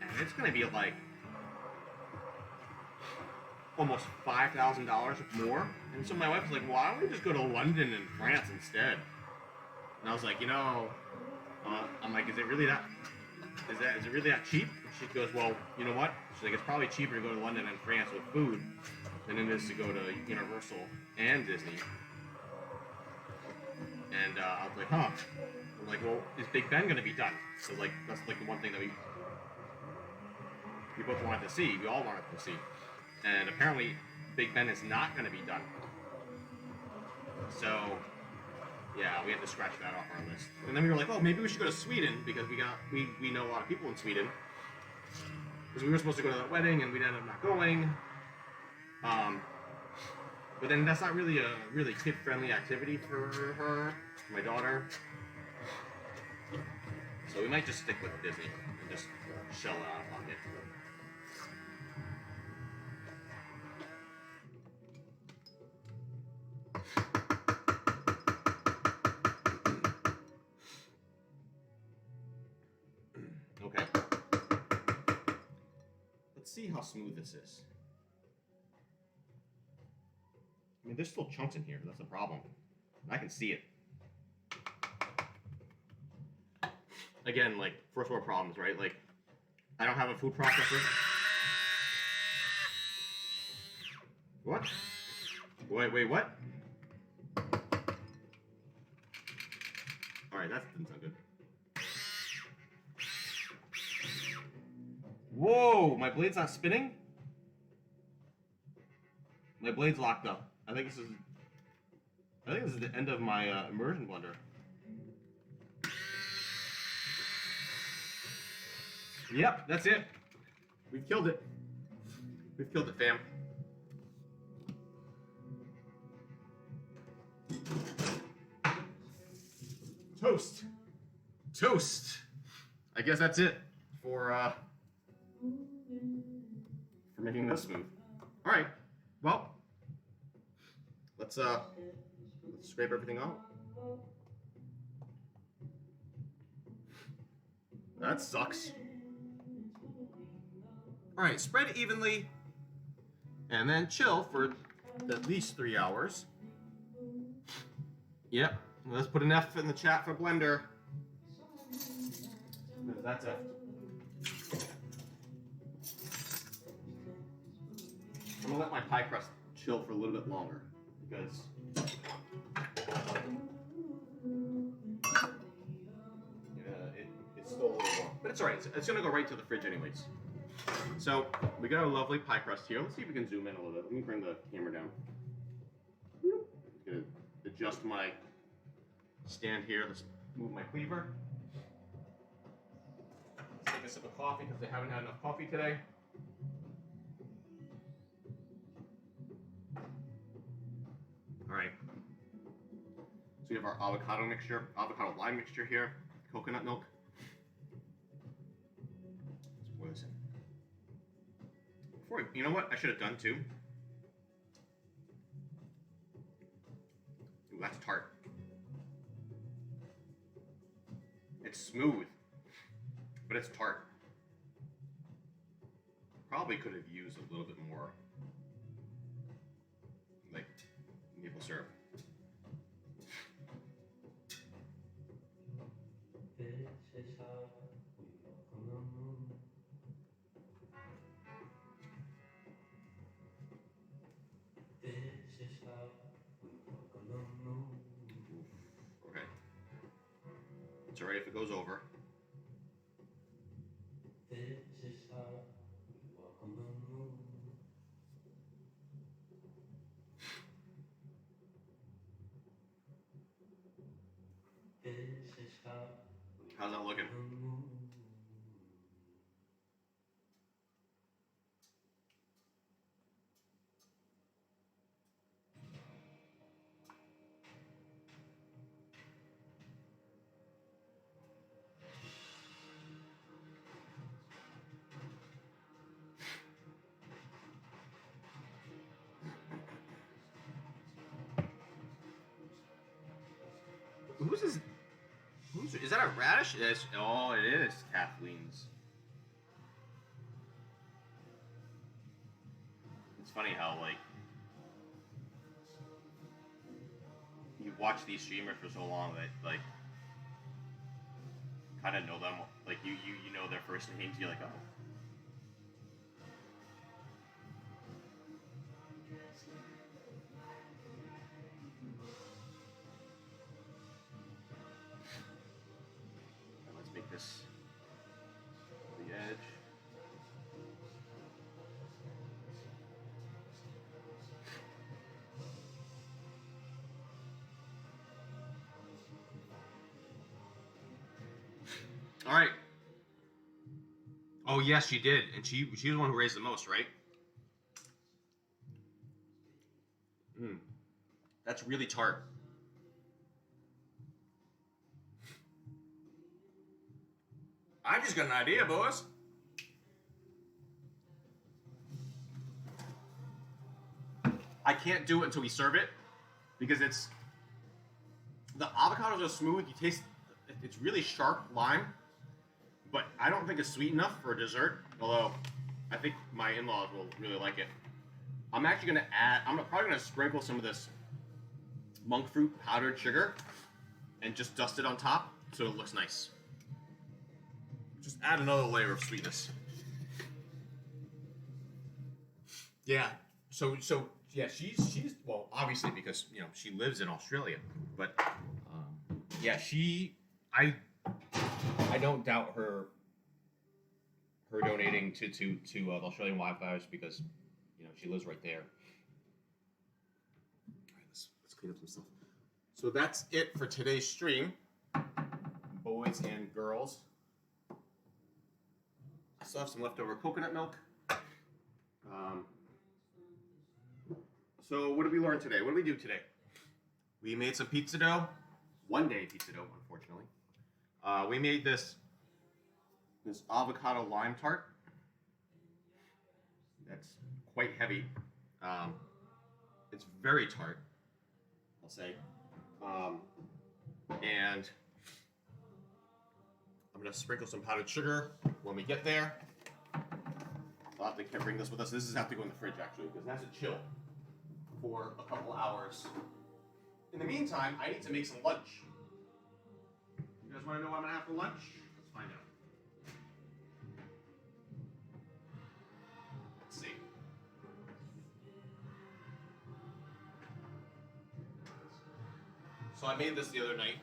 and it's gonna be like almost $5,000 more. And so my wife was like, "Why don't we just go to London and France instead?" And I was like, I'm like, is it really that cheap? And she goes, "Well, you know what?" She's like, "It's probably cheaper to go to London and France with food than it is to go to Universal and Disney." And I was like, "Huh." I'm like, "Well, is Big Ben gonna be done?" So like, that's like the one thing that we both wanted to see. We all wanted to see. And apparently, Big Ben is not going to be done. So, yeah, we had to scratch that off our list. And then we were like, oh, maybe we should go to Sweden because we know a lot of people in Sweden. Because we were supposed to go to that wedding and we ended up not going. But then that's not really a really kid-friendly activity for her, my daughter. So we might just stick with Disney and just shell it out of pocket. Okay. Let's see how smooth this is. I mean, there's still chunks in here. That's the problem. I can see it. Again, like, first world problems, right? Like, I don't have a food processor. What? Wait, what? Alright, that didn't sound good. Whoa, my blade's not spinning? My blade's locked up. I think this is the end of my immersion blender. Yep, that's it. We've killed it. We've killed it, fam. Toast. Toast. I guess that's it for making this smooth. All right. Well, let's scrape everything out. That sucks. All right, spread evenly, and then chill for at least 3 hours. Yep. Let's put an F in the chat for blender. That's F. I'm gonna let my pie crust chill for a little bit longer because it's still a little warm. But it's alright. It's gonna go right to the fridge anyways. So we got a lovely pie crust here. Let's see if we can zoom in a little bit. Let me bring the camera down. I'm gonna adjust my stand here. Let's move my cleaver. Let's take a sip of coffee because I haven't had enough coffee today. All right. So we have our avocado lime mixture here, coconut milk. Let's pour this in. You know what I should have done too? Ooh, that's tart. It's smooth, but it's tart. Probably could have used a little bit more, like, maple syrup. Okay. It's alright if it goes over. How's that looking? Who's this? Is that a radish? Oh, it is Kathleen's. It's funny how, like, you watch these streamers for so long that, like, kind of know them. Like, you know their first names. You're like, oh. Let's make this the edge. All right. Oh yes, she did, and she was the one who raised the most, right? That's really tart. I just got an idea, boys. I can't do it until we serve it because the avocados are smooth. You taste it's really sharp lime, but I don't think it's sweet enough for a dessert. Although I think my in-laws will really like it. I'm actually gonna add. Probably gonna sprinkle some of this monk fruit powdered sugar and just dust it on top so it looks nice. Just add another layer of sweetness. Yeah. So yeah, she's well, obviously because she lives in Australia, but yeah, I don't doubt her donating to the Australian wildfires because she lives right there. All right, let's clean up some stuff. So that's it for today's stream, boys and girls. I still have some leftover coconut milk. So what did we learn today? What did we do today? We made some pizza dough. One day pizza dough, unfortunately. We made this avocado lime tart. That's quite heavy. It's very tart, I'll say. And I'm gonna sprinkle some powdered sugar when we get there. I'll have to bring this with us. This has to go in the fridge actually because it has to chill for a couple hours. In the meantime, I need to make some lunch. You guys want to know what I'm gonna have for lunch? Let's find out. Let's see. So I made this the other night.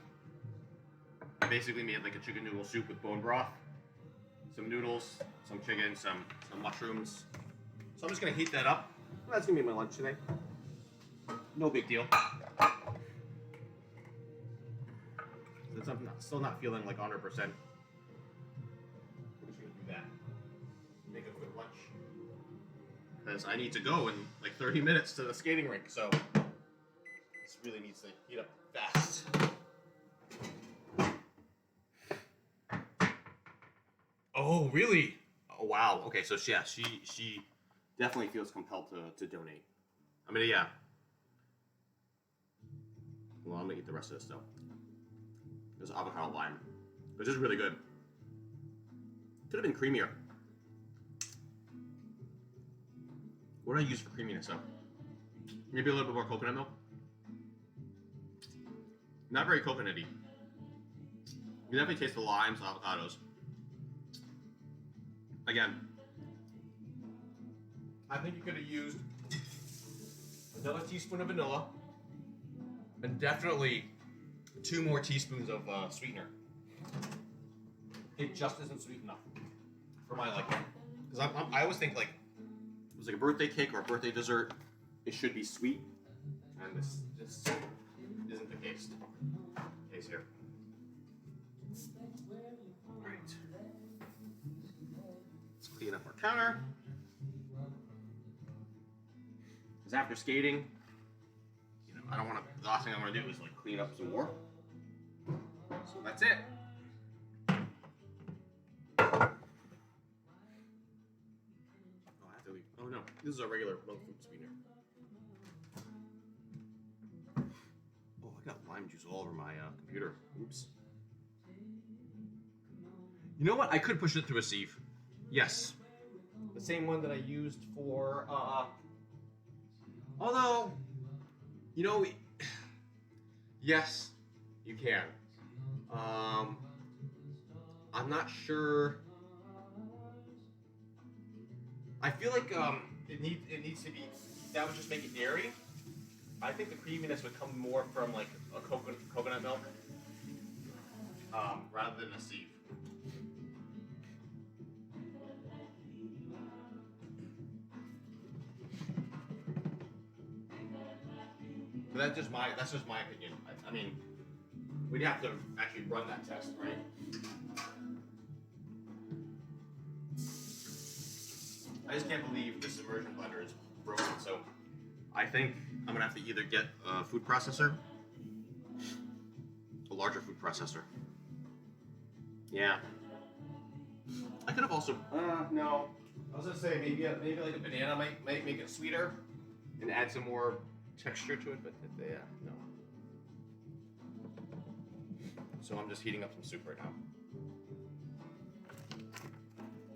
I basically made like a chicken noodle soup with bone broth, some noodles, some chicken, some mushrooms. So I'm just gonna heat that up. That's gonna be my lunch today. No big deal. Since I'm still not feeling like 100%, I'm just gonna do that. Make a quick lunch. Because I need to go in like 30 minutes to the skating rink, so this really needs to heat up fast. Oh, really? Oh, wow. Okay, so yeah, she definitely feels compelled to donate. I mean, yeah. Well, I'm gonna eat the rest of this though. There's avocado lime, which is really good. Could have been creamier. What do I use for creaminess though? Maybe a little bit more coconut milk. Not very coconutty. You definitely taste the limes, avocados. Again, I think you could have used another teaspoon of vanilla and definitely 2 more teaspoons of sweetener. It just isn't sweet enough for my liking. Because I always think like it was like a birthday cake or a birthday dessert. It should be sweet, and this isn't the case. Case here. All right. Let's clean up our counter. Because after skating, I don't want to. The last thing I want to do is like clean up some more. So that's it. Oh, I have to leave. Oh no, this is a regular monk fruit sweetener. Oh, I got lime juice all over my computer. Oops. You know what? I could push it through a sieve. Yes. The same one that I used for, although, you know, yes, you can. I'm not sure. I feel like it needs to be, that would just make it dairy. I think the creaminess would come more from like a coconut milk rather than a sieve. But that's just my opinion. I mean, we'd have to actually run that test, right? I just can't believe this immersion blender is broken. So I think I'm gonna have to either get a food processor, a larger food processor. Yeah. I could have also. No. I was gonna say maybe like a banana might make it sweeter and add some more texture to it, but yeah, no. So I'm just heating up some soup right now.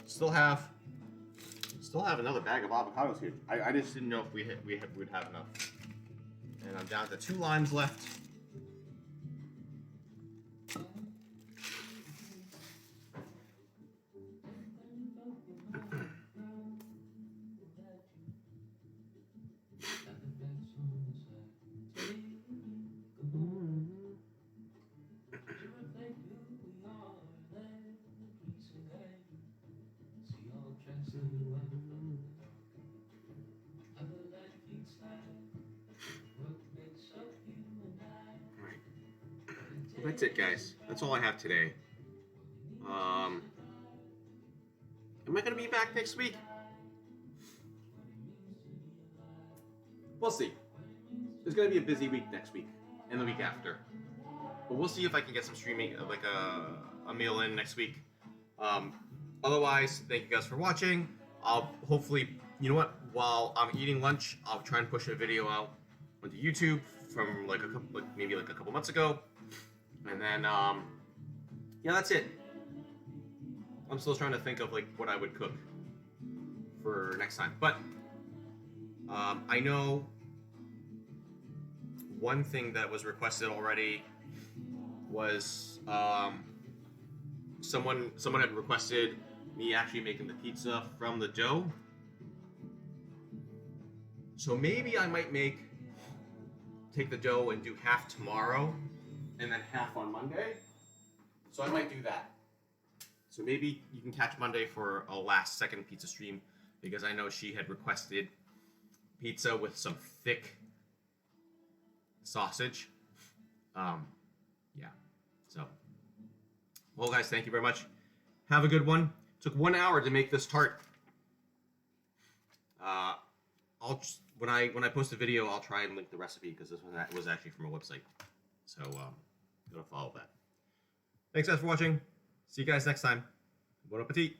Still have another bag of avocados here. I just didn't know if we'd have enough. And I'm down to 2 limes left. Well, that's it, guys. That's all I have today. Am I gonna be back next week? We'll see. There's gonna be a busy week next week and the week after, but we'll see if I can get some streaming, like a meal in next week. Otherwise, thank you guys for watching. I'll hopefully, you know what? While I'm eating lunch, I'll try and push a video out onto YouTube from like maybe a couple months ago. And then, yeah, that's it. I'm still trying to think of like what I would cook for next time. But I know one thing that was requested already was someone had requested me actually making the pizza from the dough. So maybe I might take the dough and do half tomorrow and then half on Monday. So I might do that. So maybe you can catch Monday for a last second pizza stream, because I know she had requested pizza with some thick sausage. Yeah. So, well, guys, thank you very much. Have a good one. Took 1 hour to make this tart. I'll just, when I post a video, I'll try and link the recipe, because this one was actually from a website. So I'm gonna follow that. Thanks guys for watching. See you guys next time. Bon appetit.